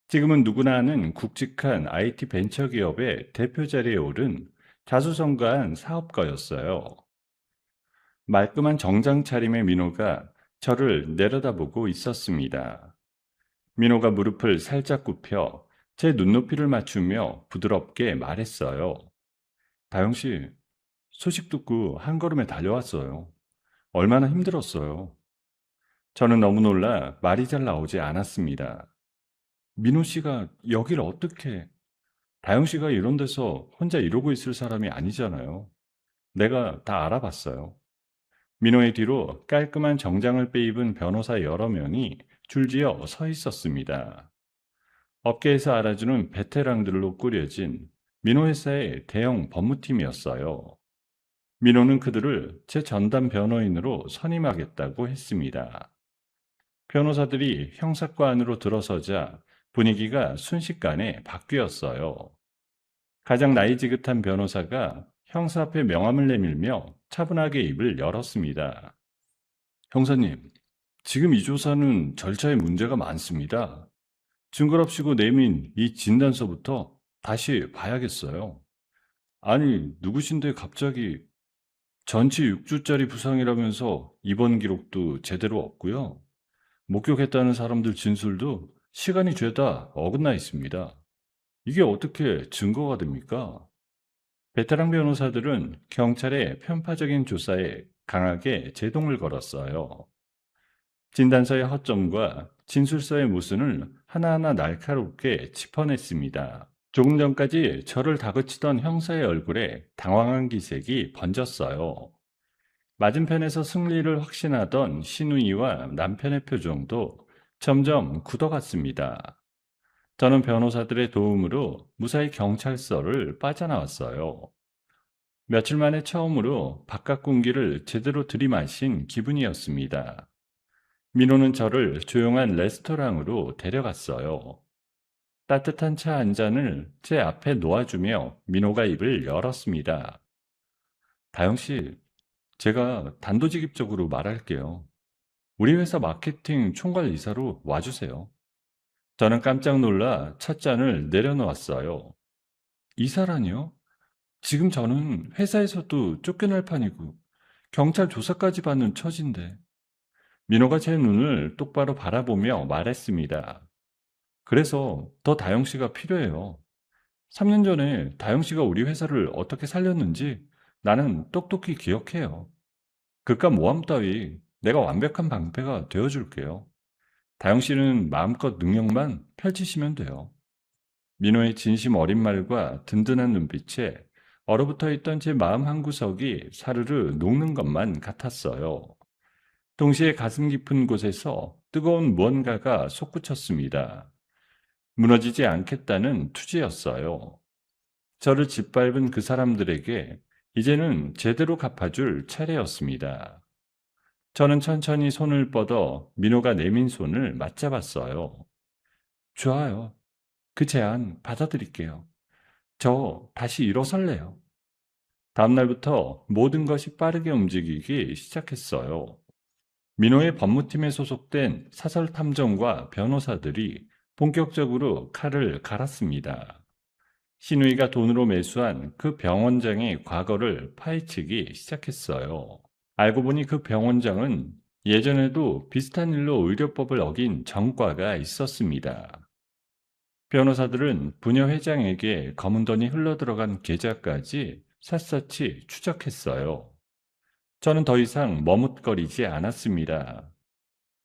지금은 누구나 아는 굵직한 IT 벤처기업의 대표 자리에 오른 자수성가한 사업가였어요. 말끔한 정장 차림의 민호가 저를 내려다보고 있었습니다. 민호가 무릎을 살짝 굽혀 제 눈높이를 맞추며 부드럽게 말했어요. 다영 씨, 소식 듣고 한 걸음에 달려왔어요. 얼마나 힘들었어요. 저는 너무 놀라 말이 잘 나오지 않았습니다. 민호 씨가 여길 어떻게... 다영 씨가 이런 데서 혼자 이러고 있을 사람이 아니잖아요. 내가 다 알아봤어요. 민호의 뒤로 깔끔한 정장을 빼입은 변호사 여러 명이 줄지어 서 있었습니다. 업계에서 알아주는 베테랑들로 꾸려진 민호 회사의 대형 법무팀이었어요. 민호는 그들을 제 전담 변호인으로 선임하겠다고 했습니다. 변호사들이 형사과 안으로 들어서자 분위기가 순식간에 바뀌었어요. 가장 나이 지긋한 변호사가 형사 앞에 명함을 내밀며 차분하게 입을 열었습니다. 형사님, 지금 이 조사는 절차에 문제가 많습니다. 증거랍시고 내민 이 진단서부터 다시 봐야겠어요. 아니, 누구신데 갑자기 전치 6주짜리 부상이라면서 입원 기록도 제대로 없고요. 목격했다는 사람들 진술도 시간이 죄다 어긋나 있습니다. 이게 어떻게 증거가 됩니까? 베테랑 변호사들은 경찰의 편파적인 조사에 강하게 제동을 걸었어요. 진단서의 허점과 진술서의 모순을 하나하나 날카롭게 짚어냈습니다. 조금 전까지 저를 다그치던 형사의 얼굴에 당황한 기색이 번졌어요. 맞은편에서 승리를 확신하던 신우이와 남편의 표정도 점점 굳어갔습니다. 저는 변호사들의 도움으로 무사히 경찰서를 빠져나왔어요. 며칠 만에 처음으로 바깥 공기를 제대로 들이마신 기분이었습니다. 민호는 저를 조용한 레스토랑으로 데려갔어요. 따뜻한 차 한 잔을 제 앞에 놓아주며 민호가 입을 열었습니다. 다영 씨, 제가 단도직입적으로 말할게요. 우리 회사 마케팅 총괄 이사로 와주세요. 저는 깜짝 놀라 첫 잔을 내려놓았어요. 이사라니요? 지금 저는 회사에서도 쫓겨날 판이고 경찰 조사까지 받는 처지인데. 민호가 제 눈을 똑바로 바라보며 말했습니다. 그래서 더 다영 씨가 필요해요. 3년 전에 다영 씨가 우리 회사를 어떻게 살렸는지 나는 똑똑히 기억해요. 그깟 모함 따위 내가 완벽한 방패가 되어줄게요. 다영 씨는 마음껏 능력만 펼치시면 돼요. 민호의 진심 어린 말과 든든한 눈빛에 얼어붙어 있던 제 마음 한구석이 사르르 녹는 것만 같았어요. 동시에 가슴 깊은 곳에서 뜨거운 무언가가 솟구쳤습니다. 무너지지 않겠다는 투지였어요. 저를 짓밟은 그 사람들에게 이제는 제대로 갚아줄 차례였습니다. 저는 천천히 손을 뻗어 민호가 내민 손을 맞잡았어요. 좋아요. 그 제안 받아들일게요. 저 다시 일어설래요. 다음 날부터 모든 것이 빠르게 움직이기 시작했어요. 민호의 법무팀에 소속된 사설탐정과 변호사들이 본격적으로 칼을 갈았습니다. 신우이가 돈으로 매수한 그 병원장의 과거를 파헤치기 시작했어요. 알고 보니 그 병원장은 예전에도 비슷한 일로 의료법을 어긴 전과가 있었습니다. 변호사들은 부녀 회장에게 검은 돈이 흘러들어간 계좌까지 샅샅이 추적했어요. 저는 더 이상 머뭇거리지 않았습니다.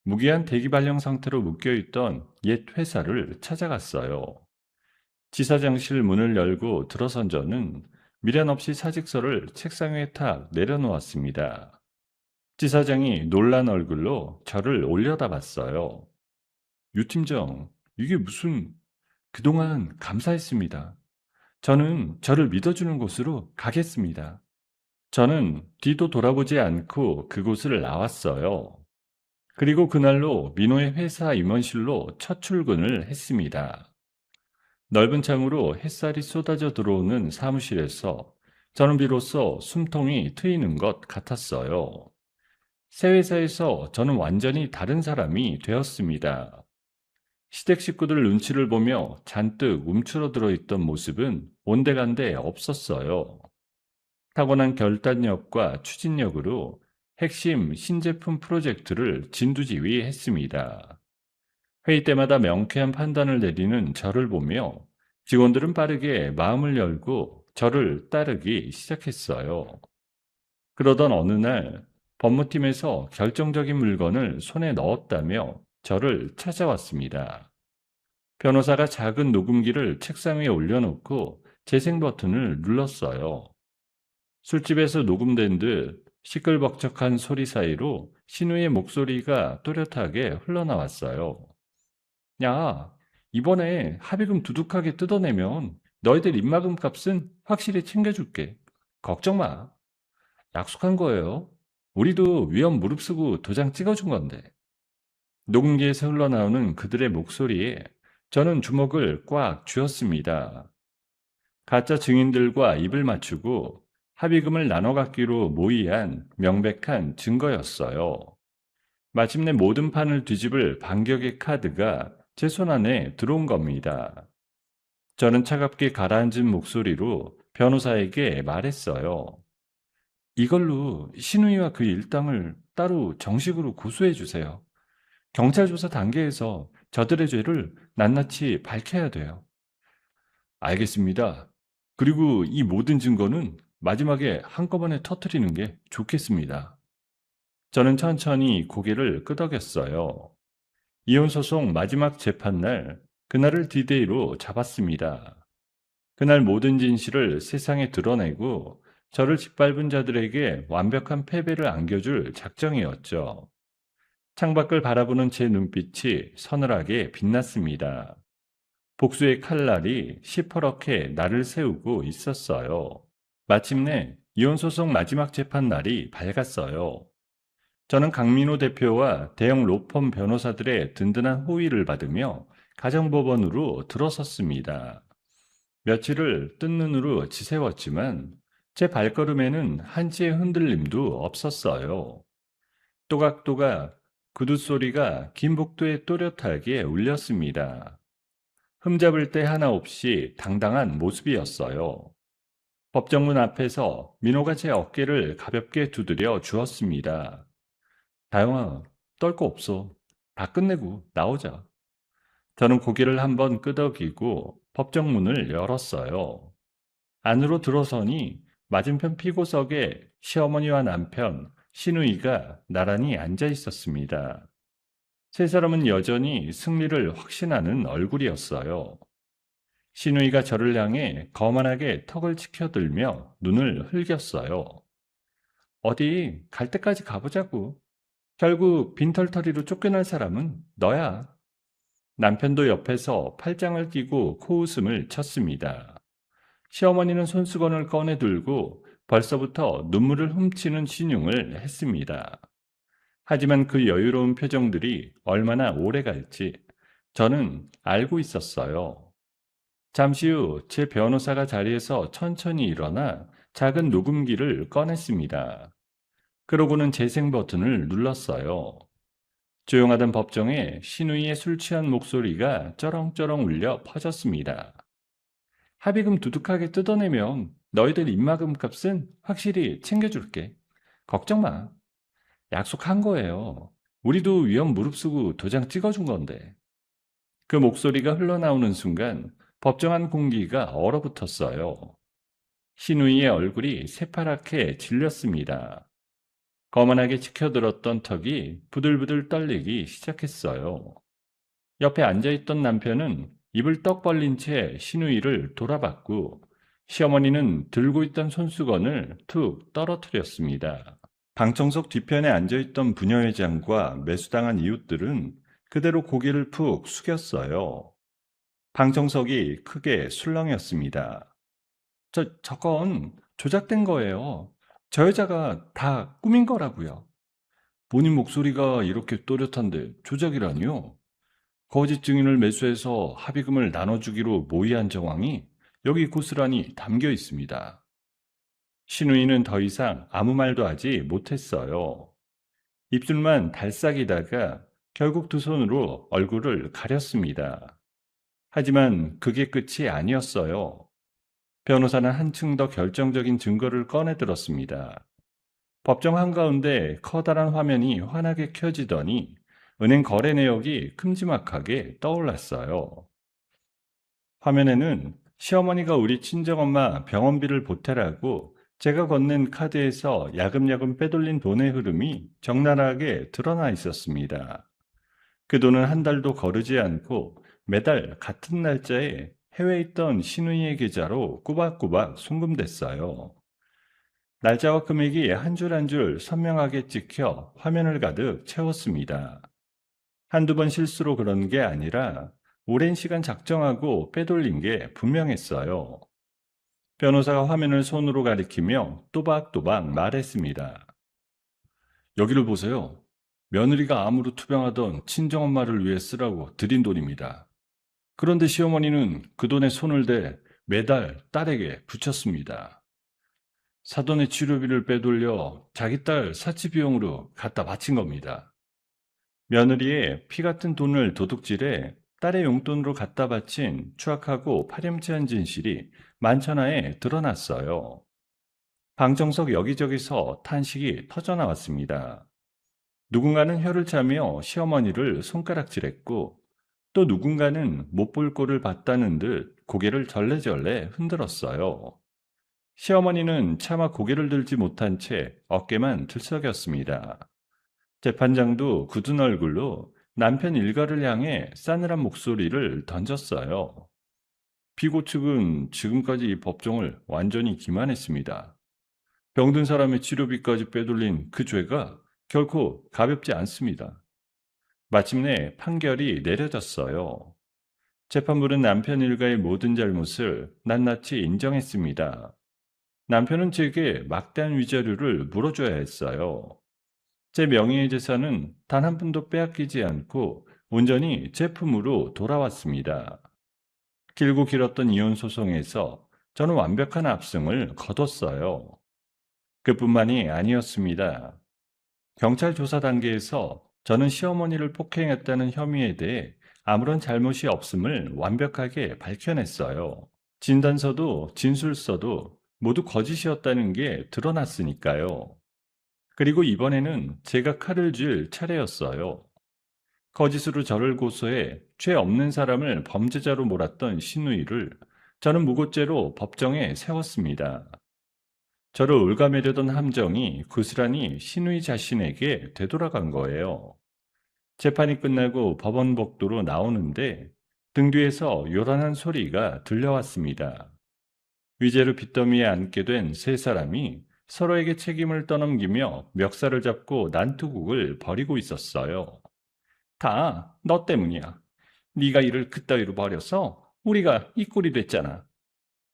무기한 대기 발령 상태로 묶여있던 옛 회사를 찾아갔어요. 지사장실 문을 열고 들어선 저는 미련 없이 사직서를 책상 위에 탁 내려놓았습니다. 지사장이 놀란 얼굴로 저를 올려다봤어요. 유 팀장, 이게 무슨... 그동안 감사했습니다. 저는 저를 믿어주는 곳으로 가겠습니다. 저는 뒤도 돌아보지 않고 그곳을 나왔어요. 그리고 그날로 민호의 회사 임원실로 첫 출근을 했습니다. 넓은 창으로 햇살이 쏟아져 들어오는 사무실에서 저는 비로소 숨통이 트이는 것 같았어요. 새 회사에서 저는 완전히 다른 사람이 되었습니다. 시댁 식구들 눈치를 보며 잔뜩 움츠러들어 있던 모습은 온데간데 없었어요. 타고난 결단력과 추진력으로 핵심 신제품 프로젝트를 진두지휘했습니다. 회의 때마다 명쾌한 판단을 내리는 저를 보며 직원들은 빠르게 마음을 열고 저를 따르기 시작했어요. 그러던 어느 날 법무팀에서 결정적인 물건을 손에 넣었다며 저를 찾아왔습니다. 변호사가 작은 녹음기를 책상 위에 올려놓고 재생 버튼을 눌렀어요. 술집에서 녹음된 듯 시끌벅적한 소리 사이로 신우의 목소리가 또렷하게 흘러나왔어요. 야, 이번에 합의금 두둑하게 뜯어내면 너희들 입막음 값은 확실히 챙겨줄게. 걱정 마. 약속한 거예요. 우리도 위험 무릅쓰고 도장 찍어준 건데. 녹음기에서 흘러나오는 그들의 목소리에 저는 주먹을 꽉 쥐었습니다. 가짜 증인들과 입을 맞추고 합의금을 나눠 갖기로 모의한 명백한 증거였어요. 마침내 모든 판을 뒤집을 반격의 카드가 제 손 안에 들어온 겁니다. 저는 차갑게 가라앉은 목소리로 변호사에게 말했어요. 이걸로 신우이와 그 일당을 따로 정식으로 고소해 주세요. 경찰 조사 단계에서 저들의 죄를 낱낱이 밝혀야 돼요. 알겠습니다. 그리고 이 모든 증거는 마지막에 한꺼번에 터뜨리는 게 좋겠습니다. 저는 천천히 고개를 끄덕였어요. 이혼소송 마지막 재판날, 그날을 디데이로 잡았습니다. 그날 모든 진실을 세상에 드러내고 저를 짓밟은 자들에게 완벽한 패배를 안겨줄 작정이었죠. 창밖을 바라보는 제 눈빛이 서늘하게 빛났습니다. 복수의 칼날이 시퍼렇게 나를 세우고 있었어요. 마침내 이혼소송 마지막 재판 날이 밝았어요. 저는 강민호 대표와 대형 로펌 변호사들의 든든한 호의를 받으며 가정법원으로 들어섰습니다. 며칠을 뜬 눈으로 지새웠지만 제 발걸음에는 한치의 흔들림도 없었어요. 또각또각 구두 소리가 긴 복도에 또렷하게 울렸습니다. 흠잡을 데 하나 없이 당당한 모습이었어요. 법정문 앞에서 민호가 제 어깨를 가볍게 두드려 주었습니다. 다영아, 떨 거 없어. 다 끝내고 나오자. 저는 고개를 한번 끄덕이고 법정 문을 열었어요. 안으로 들어서니 맞은편 피고석에 시어머니와 남편, 시누이가 나란히 앉아 있었습니다. 세 사람은 여전히 승리를 확신하는 얼굴이었어요. 시누이가 저를 향해 거만하게 턱을 치켜들며 눈을 흘겼어요. 어디 갈 때까지 가보자고. 결국 빈털터리로 쫓겨날 사람은 너야. 남편도 옆에서 팔짱을 끼고 코웃음을 쳤습니다. 시어머니는 손수건을 꺼내 들고 벌써부터 눈물을 훔치는 신용을 했습니다. 하지만 그 여유로운 표정들이 얼마나 오래 갈지 저는 알고 있었어요. 잠시 후 제 변호사가 자리에서 천천히 일어나 작은 녹음기를 꺼냈습니다. 그러고는 재생 버튼을 눌렀어요. 조용하던 법정에 신우이의 술 취한 목소리가 쩌렁쩌렁 울려 퍼졌습니다. 합의금 두둑하게 뜯어내면 너희들 입막음 값은 확실히 챙겨줄게. 걱정 마. 약속한 거예요. 우리도 위험 무릅쓰고 도장 찍어준 건데. 그 목소리가 흘러나오는 순간 법정안 공기가 얼어붙었어요. 신우이의 얼굴이 새파랗게 질렸습니다. 거만하게 치켜들었던 턱이 부들부들 떨리기 시작했어요. 옆에 앉아있던 남편은 입을 떡 벌린 채 시누이를 돌아봤고 시어머니는 들고 있던 손수건을 툭 떨어뜨렸습니다. 방청석 뒤편에 앉아있던 부녀회장과 매수당한 이웃들은 그대로 고개를 푹 숙였어요. 방청석이 크게 술렁였습니다. 저건 조작된 거예요. 저 여자가 다 꾸민 거라고요. 본인 목소리가 이렇게 또렷한데 조작이라니요? 거짓 증인을 매수해서 합의금을 나눠주기로 모의한 정황이 여기 고스란히 담겨 있습니다. 신우이는 더 이상 아무 말도 하지 못했어요. 입술만 달싹이다가 결국 두 손으로 얼굴을 가렸습니다. 하지만 그게 끝이 아니었어요. 변호사는 한층 더 결정적인 증거를 꺼내 들었습니다. 법정 한가운데 커다란 화면이 환하게 켜지더니 은행 거래 내역이 큼지막하게 떠올랐어요. 화면에는 시어머니가 우리 친정엄마 병원비를 보태라고 제가 건넨 카드에서 야금야금 빼돌린 돈의 흐름이 적나라하게 드러나 있었습니다. 그 돈은 한 달도 거르지 않고 매달 같은 날짜에 해외에 있던 시누이의 계좌로 꼬박꼬박 송금됐어요. 날짜와 금액이 한 줄 한 줄 선명하게 찍혀 화면을 가득 채웠습니다. 한두 번 실수로 그런 게 아니라 오랜 시간 작정하고 빼돌린 게 분명했어요. 변호사가 화면을 손으로 가리키며 또박또박 말했습니다. 여기를 보세요. 며느리가 암으로 투병하던 친정엄마를 위해 쓰라고 드린 돈입니다. 그런데 시어머니는 그 돈에 손을 대 매달 딸에게 붙였습니다. 사돈의 치료비를 빼돌려 자기 딸 사치 비용으로 갖다 바친 겁니다. 며느리의 피 같은 돈을 도둑질해 딸의 용돈으로 갖다 바친 추악하고 파렴치한 진실이 만천하에 드러났어요. 방청석 여기저기서 탄식이 터져나왔습니다. 누군가는 혀를 차며 시어머니를 손가락질했고 또 누군가는 못 볼 꼴을 봤다는 듯 고개를 절레절레 흔들었어요. 시어머니는 차마 고개를 들지 못한 채 어깨만 들썩였습니다. 재판장도 굳은 얼굴로 남편 일가를 향해 싸늘한 목소리를 던졌어요. 피고 측은 지금까지 이 법정을 완전히 기만했습니다. 병든 사람의 치료비까지 빼돌린 그 죄가 결코 가볍지 않습니다. 마침내 판결이 내려졌어요. 재판부는 남편 일가의 모든 잘못을 낱낱이 인정했습니다. 남편은 제게 막대한 위자료를 물어줘야 했어요. 제 명의의 재산은 단 한 푼도 빼앗기지 않고 온전히 제 품으로 돌아왔습니다. 길고 길었던 이혼 소송에서 저는 완벽한 압승을 거뒀어요. 그뿐만이 아니었습니다. 경찰 조사 단계에서 저는 시어머니를 폭행했다는 혐의에 대해 아무런 잘못이 없음을 완벽하게 밝혀냈어요. 진단서도 진술서도 모두 거짓이었다는 게 드러났으니까요. 그리고 이번에는 제가 칼을 쥘 차례였어요. 거짓으로 저를 고소해 죄 없는 사람을 범죄자로 몰았던 신우이를 저는 무고죄로 법정에 세웠습니다. 저를 올가매려던 함정이 고스란히 신우이 자신에게 되돌아간 거예요. 재판이 끝나고 법원 복도로 나오는데 등 뒤에서 요란한 소리가 들려왔습니다. 위제로 빚더미에 앉게 된 세 사람이 서로에게 책임을 떠넘기며 멱살을 잡고 난투극을 벌이고 있었어요. 다 너 때문이야. 네가 일을 그따위로 벌여서 우리가 이 꼴이 됐잖아.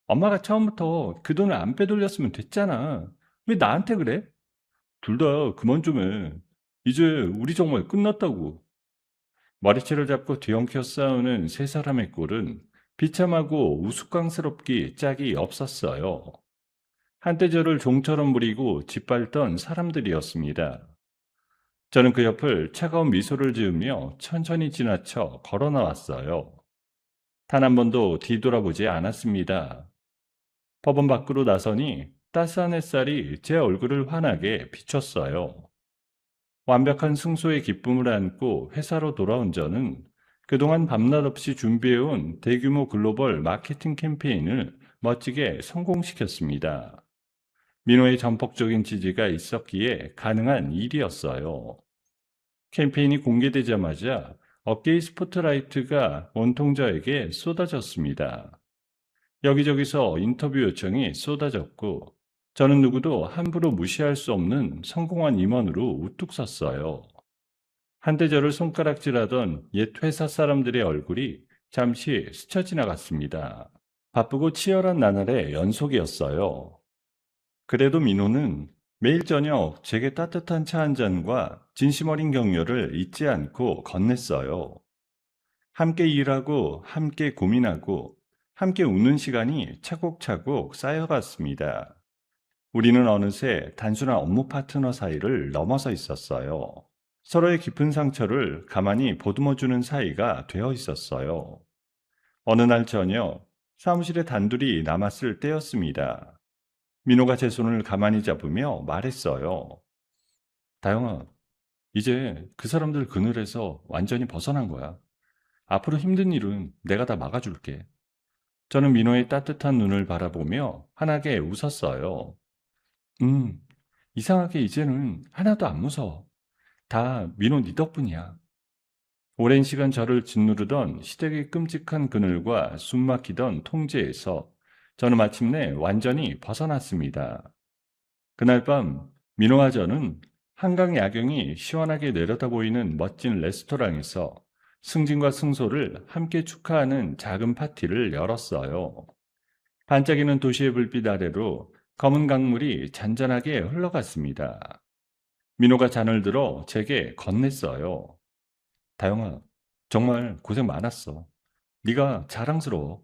엄마가 처음부터 그 돈을 안 빼돌렸으면 됐잖아. 왜 나한테 그래? 둘 다 그만 좀 해. 이제 우리 정말 끝났다고. 머리채를 잡고 뒤엉켜 싸우는 세 사람의 꼴은 비참하고 우스꽝스럽기 짝이 없었어요. 한때 저를 종처럼 부리고 짓밟던 사람들이었습니다. 저는 그 옆을 차가운 미소를 지으며 천천히 지나쳐 걸어 나왔어요. 단 한 번도 뒤돌아보지 않았습니다. 법원 밖으로 나서니 따스한 햇살이 제 얼굴을 환하게 비췄어요. 완벽한 승소의 기쁨을 안고 회사로 돌아온 저는 그동안 밤낮 없이 준비해온 대규모 글로벌 마케팅 캠페인을 멋지게 성공시켰습니다. 민호의 전폭적인 지지가 있었기에 가능한 일이었어요. 캠페인이 공개되자마자 업계의 스포트라이트가 온통 저에게 쏟아졌습니다. 여기저기서 인터뷰 요청이 쏟아졌고 저는 누구도 함부로 무시할 수 없는 성공한 임원으로 우뚝 섰어요. 한때 저를 손가락질하던 옛 회사 사람들의 얼굴이 잠시 스쳐 지나갔습니다. 바쁘고 치열한 나날의 연속이었어요. 그래도 민호는 매일 저녁 제게 따뜻한 차 한 잔과 진심 어린 격려를 잊지 않고 건넸어요. 함께 일하고 함께 고민하고 함께 웃는 시간이 차곡차곡 쌓여갔습니다. 우리는 어느새 단순한 업무 파트너 사이를 넘어서 있었어요. 서로의 깊은 상처를 가만히 보듬어주는 사이가 되어 있었어요. 어느 날 저녁 사무실에 단둘이 남았을 때였습니다. 민호가 제 손을 가만히 잡으며 말했어요. 다영아, 이제 그 사람들 그늘에서 완전히 벗어난 거야. 앞으로 힘든 일은 내가 다 막아줄게. 저는 민호의 따뜻한 눈을 바라보며 환하게 웃었어요. 음, 이상하게 이제는 하나도 안 무서워. 다 민호 네 덕분이야. 오랜 시간 저를 짓누르던 시댁의 끔찍한 그늘과 숨막히던 통제에서 저는 마침내 완전히 벗어났습니다. 그날 밤 민호와 저는 한강 야경이 시원하게 내려다 보이는 멋진 레스토랑에서 승진과 승소를 함께 축하하는 작은 파티를 열었어요. 반짝이는 도시의 불빛 아래로 검은 강물이 잔잔하게 흘러갔습니다. 민호가 잔을 들어 제게 건넸어요. 다영아, 정말 고생 많았어. 네가 자랑스러워.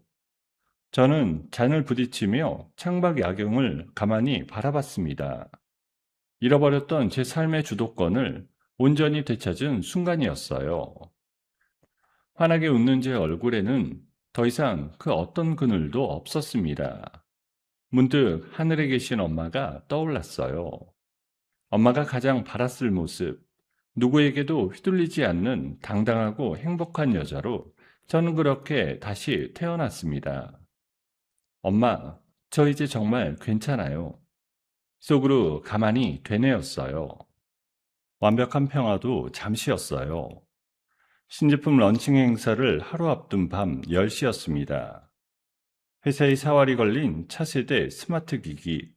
저는 잔을 부딪히며 창밖 야경을 가만히 바라봤습니다. 잃어버렸던 제 삶의 주도권을 온전히 되찾은 순간이었어요. 환하게 웃는 제 얼굴에는 더 이상 그 어떤 그늘도 없었습니다. 문득 하늘에 계신 엄마가 떠올랐어요. 엄마가 가장 바랐을 모습, 누구에게도 휘둘리지 않는 당당하고 행복한 여자로 저는 그렇게 다시 태어났습니다. 엄마, 저 이제 정말 괜찮아요. 속으로 가만히 되뇌었어요. 완벽한 평화도 잠시였어요. 신제품 런칭 행사를 하루 앞둔 밤 10시였습니다. 회사의 사활이 걸린 차세대 스마트 기기,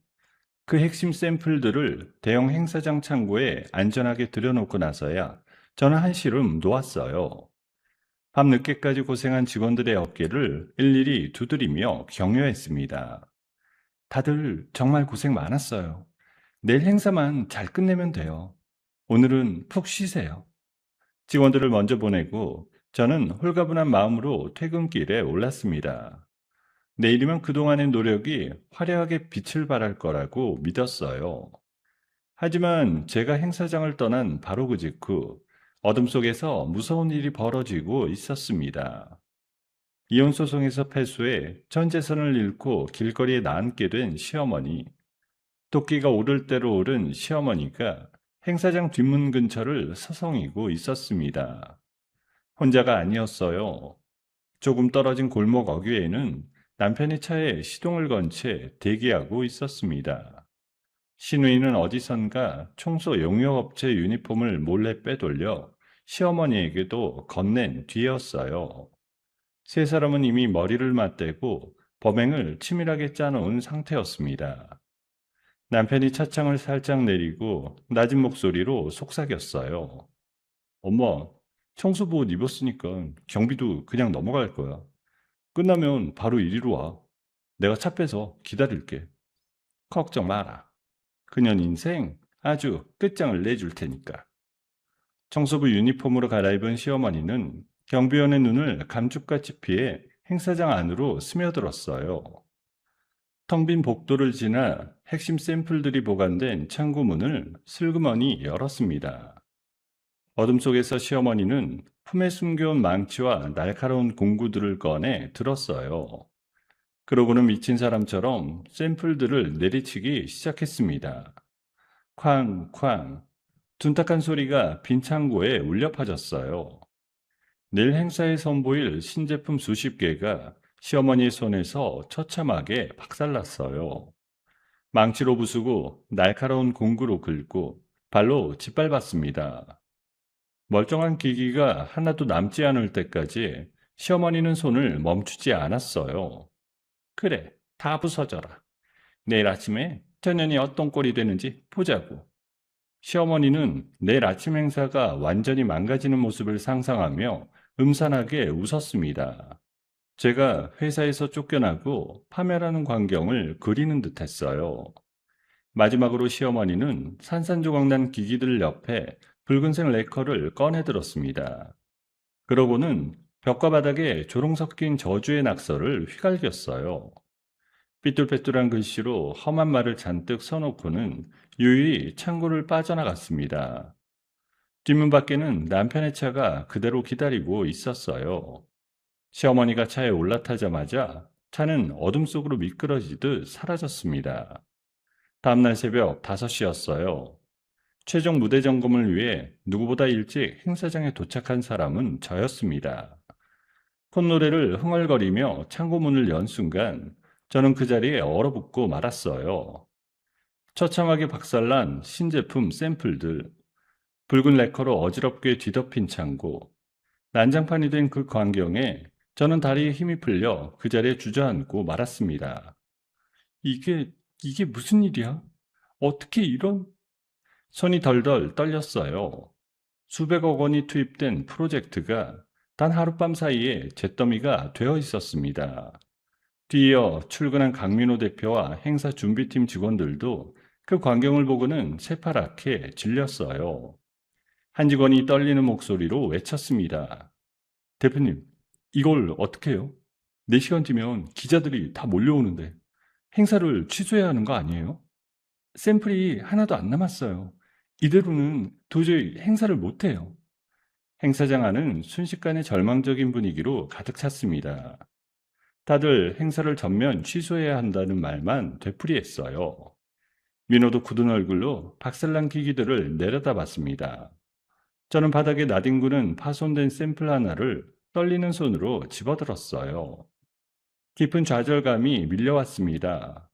그 핵심 샘플들을 대형 행사장 창고에 안전하게 들여놓고 나서야 저는 한시름 놓았어요. 밤늦게까지 고생한 직원들의 어깨를 일일이 두드리며 격려했습니다. 다들 정말 고생 많았어요. 내일 행사만 잘 끝내면 돼요. 오늘은 푹 쉬세요. 직원들을 먼저 보내고 저는 홀가분한 마음으로 퇴근길에 올랐습니다. 내일이면 그동안의 노력이 화려하게 빛을 발할 거라고 믿었어요. 하지만 제가 행사장을 떠난 바로 그 직후 어둠 속에서 무서운 일이 벌어지고 있었습니다. 이혼 소송에서 패소해 전 재산을 잃고 길거리에 나앉게 된 시어머니. 토끼가 오를 대로 오른 시어머니가 행사장 뒷문 근처를 서성이고 있었습니다. 혼자가 아니었어요. 조금 떨어진 골목 어귀에는 남편의 차에 시동을 건 채 대기하고 있었습니다. 신우이는 어디선가 청소 용역업체 유니폼을 몰래 빼돌려 시어머니에게도 건넨 뒤였어요. 세 사람은 이미 머리를 맞대고 범행을 치밀하게 짜놓은 상태였습니다. 남편이 차창을 살짝 내리고 낮은 목소리로 속삭였어요. 엄마, 청소부 옷 입었으니까 경비도 그냥 넘어갈 거야. 끝나면 바로 이리로 와. 내가 차 빼서 기다릴게. 걱정 마라. 그년 인생 아주 끝장을 내줄 테니까. 청소부 유니폼으로 갈아입은 시어머니는 경비원의 눈을 감쪽같이 피해 행사장 안으로 스며들었어요. 텅 빈 복도를 지나 핵심 샘플들이 보관된 창고 문을 슬그머니 열었습니다. 어둠 속에서 시어머니는 품에 숨겨온 망치와 날카로운 공구들을 꺼내 들었어요. 그러고는 미친 사람처럼 샘플들을 내리치기 시작했습니다. 쾅쾅. 둔탁한 소리가 빈 창고에 울려 퍼졌어요. 내일 행사에 선보일 신제품 수십 개가 시어머니의 손에서 처참하게 박살났어요. 망치로 부수고 날카로운 공구로 긁고 발로 짓밟았습니다. 멀쩡한 기기가 하나도 남지 않을 때까지 시어머니는 손을 멈추지 않았어요. 그래, 다 부서져라. 내일 아침에 전년이 어떤 꼴이 되는지 보자고. 시어머니는 내일 아침 행사가 완전히 망가지는 모습을 상상하며 음산하게 웃었습니다. 제가 회사에서 쫓겨나고 파멸하는 광경을 그리는 듯 했어요. 마지막으로 시어머니는 산산조각난 기기들 옆에 붉은색 레커를 꺼내 들었습니다. 그러고는 벽과 바닥에 조롱 섞인 저주의 낙서를 휘갈겼어요. 삐뚤빼뚤한 글씨로 험한 말을 잔뜩 써놓고는 유유히 창고를 빠져나갔습니다. 뒷문 밖에는 남편의 차가 그대로 기다리고 있었어요. 시어머니가 차에 올라타자마자 차는 어둠 속으로 미끄러지듯 사라졌습니다. 다음날 새벽 5시였어요. 최종 무대 점검을 위해 누구보다 일찍 행사장에 도착한 사람은 저였습니다. 콧노래를 흥얼거리며 창고 문을 연 순간 저는 그 자리에 얼어붙고 말았어요. 처참하게 박살난 신제품 샘플들, 붉은 레커로 어지럽게 뒤덮인 창고, 난장판이 된 그 광경에 저는 다리에 힘이 풀려 그 자리에 주저앉고 말았습니다. 이게 무슨 일이야? 어떻게 이런? 손이 덜덜 떨렸어요. 수백억 원이 투입된 프로젝트가 단 하룻밤 사이에 잿더미가 되어 있었습니다. 뒤이어 출근한 강민호 대표와 행사 준비팀 직원들도 그 광경을 보고는 새파랗게 질렸어요. 한 직원이 떨리는 목소리로 외쳤습니다. 대표님, 이걸 어떻게 해요? 4시간 뒤면 기자들이 다 몰려오는데 행사를 취소해야 하는 거 아니에요? 샘플이 하나도 안 남았어요. 이대로는 도저히 행사를 못해요. 행사장 안은 순식간에 절망적인 분위기로 가득 찼습니다. 다들 행사를 전면 취소해야 한다는 말만 되풀이했어요. 민호도 굳은 얼굴로 박살난 기기들을 내려다봤습니다. 저는 바닥에 나뒹구는 파손된 샘플 하나를 떨리는 손으로 집어들었어요. 깊은 좌절감이 밀려왔습니다.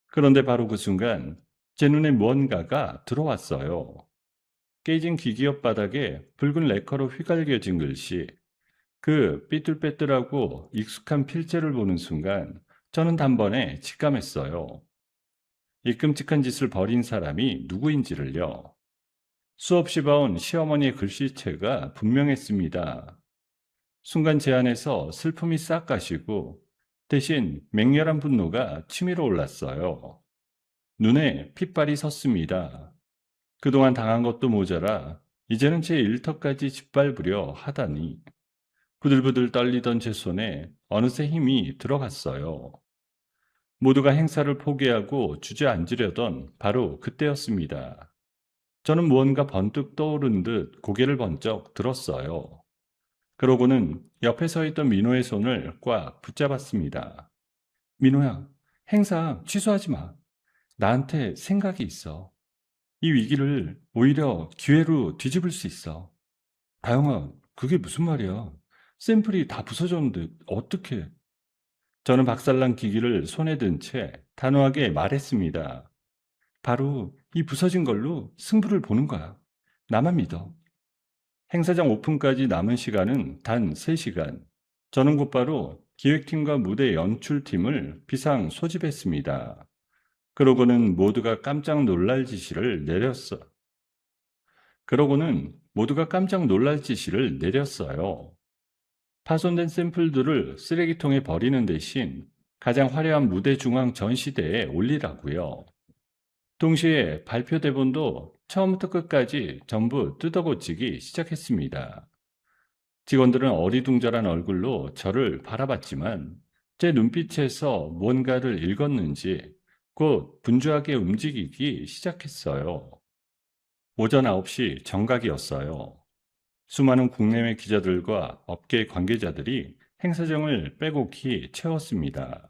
그런데 바로 그 순간 제 눈에 무언가가 들어왔어요. 깨진 기기업 바닥에 붉은 레커로 휘갈겨진 글씨, 그 삐뚤빼뚤하고 익숙한 필체를 보는 순간 저는 단번에 직감했어요. 이 끔찍한 짓을 벌인 사람이 누구인지를요. 수없이 봐온 시어머니의 글씨체가 분명했습니다. 순간 제 안에서 슬픔이 싹 가시고 대신 맹렬한 분노가 치밀어 올랐어요. 눈에 핏발이 섰습니다. 그동안 당한 것도 모자라 이제는 제 일터까지 짓밟으려 하다니. 부들부들 떨리던 제 손에 어느새 힘이 들어갔어요. 모두가 행사를 포기하고 주저앉으려던 바로 그때였습니다. 저는 무언가 번뜩 떠오른 듯 고개를 번쩍 들었어요. 그러고는 옆에 서 있던 민호의 손을 꽉 붙잡았습니다. 민호야, 행사 취소하지 마. 나한테 생각이 있어. 이 위기를 오히려 기회로 뒤집을 수 있어. 다영아, 그게 무슨 말이야? 샘플이 다 부서졌는데 어떻게? 저는 박살난 기기를 손에 든 채 단호하게 말했습니다. 바로 이 부서진 걸로 승부를 보는 거야. 나만 믿어. 행사장 오픈까지 남은 시간은 단 3시간. 저는 곧바로 기획팀과 무대 연출팀을 비상 소집했습니다. 그러고는 모두가 깜짝 놀랄 지시를 내렸어. 그러고는 모두가 깜짝 놀랄 지시를 내렸어요. 파손된 샘플들을 쓰레기통에 버리는 대신 가장 화려한 무대 중앙 전시대에 올리라고요. 동시에 발표 대본도 처음부터 끝까지 전부 뜯어고치기 시작했습니다. 직원들은 어리둥절한 얼굴로 저를 바라봤지만 제 눈빛에서 뭔가를 읽었는지 곧 분주하게 움직이기 시작했어요. 오전 9시 정각이었어요. 수많은 국내외 기자들과 업계 관계자들이 행사장을 빼곡히 채웠습니다.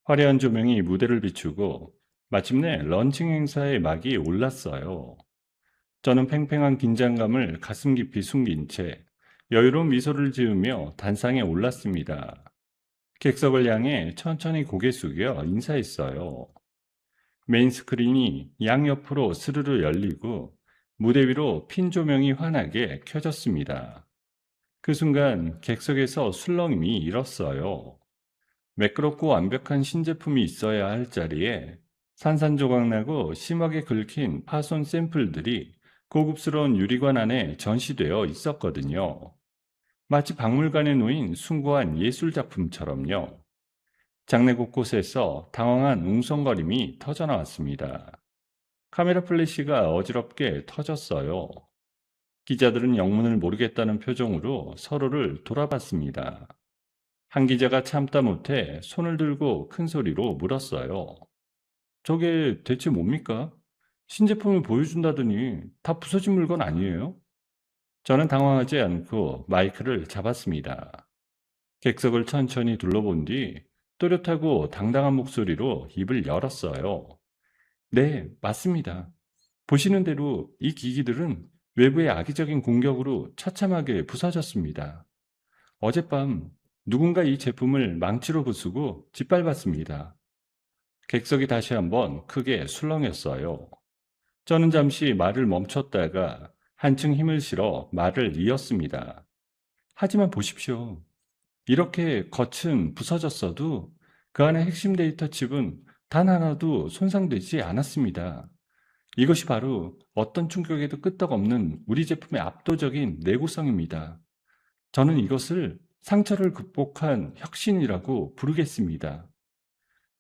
화려한 조명이 무대를 비추고 마침내 런칭 행사의 막이 올랐어요. 저는 팽팽한 긴장감을 가슴 깊이 숨긴 채 여유로운 미소를 지으며 단상에 올랐습니다. 객석을 향해 천천히 고개 숙여 인사했어요. 메인 스크린이 양옆으로 스르르 열리고 무대 위로 핀 조명이 환하게 켜졌습니다. 그 순간 객석에서 술렁임이 일었어요. 매끄럽고 완벽한 신제품이 있어야 할 자리에 산산조각나고 심하게 긁힌 파손 샘플들이 고급스러운 유리관 안에 전시되어 있었거든요. 마치 박물관에 놓인 숭고한 예술작품처럼요. 장내 곳곳에서 당황한 웅성거림이 터져나왔습니다. 카메라 플래시가 어지럽게 터졌어요. 기자들은 영문을 모르겠다는 표정으로 서로를 돌아봤습니다. 한 기자가 참다 못해 손을 들고 큰 소리로 물었어요. 저게 대체 뭡니까? 신제품을 보여준다더니 다 부서진 물건 아니에요? 저는 당황하지 않고 마이크를 잡았습니다. 객석을 천천히 둘러본 뒤 또렷하고 당당한 목소리로 입을 열었어요. 네, 맞습니다. 보시는 대로 이 기기들은 외부의 악의적인 공격으로 처참하게 부서졌습니다. 어젯밤 누군가 이 제품을 망치로 부수고 짓밟았습니다. 객석이 다시 한번 크게 술렁였어요. 저는 잠시 말을 멈췄다가 한층 힘을 실어 말을 이었습니다. 하지만 보십시오. 이렇게 겉은 부서졌어도 그 안의 핵심 데이터 칩은 단 하나도 손상되지 않았습니다. 이것이 바로 어떤 충격에도 끄떡없는 우리 제품의 압도적인 내구성입니다. 저는 이것을 상처를 극복한 혁신이라고 부르겠습니다.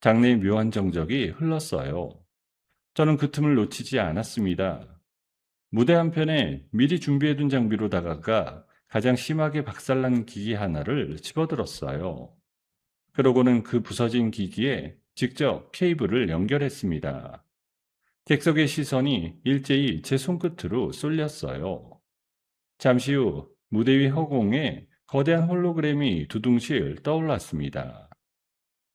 장래의 묘한 정적이 흘렀어요. 저는 그 틈을 놓치지 않았습니다. 무대 한편에 미리 준비해둔 장비로 다가가 가장 심하게 박살난 기기 하나를 집어들었어요. 그러고는 그 부서진 기기에 직접 케이블을 연결했습니다. 객석의 시선이 일제히 제 손끝으로 쏠렸어요. 잠시 후 무대 위 허공에 거대한 홀로그램이 두둥실 떠올랐습니다.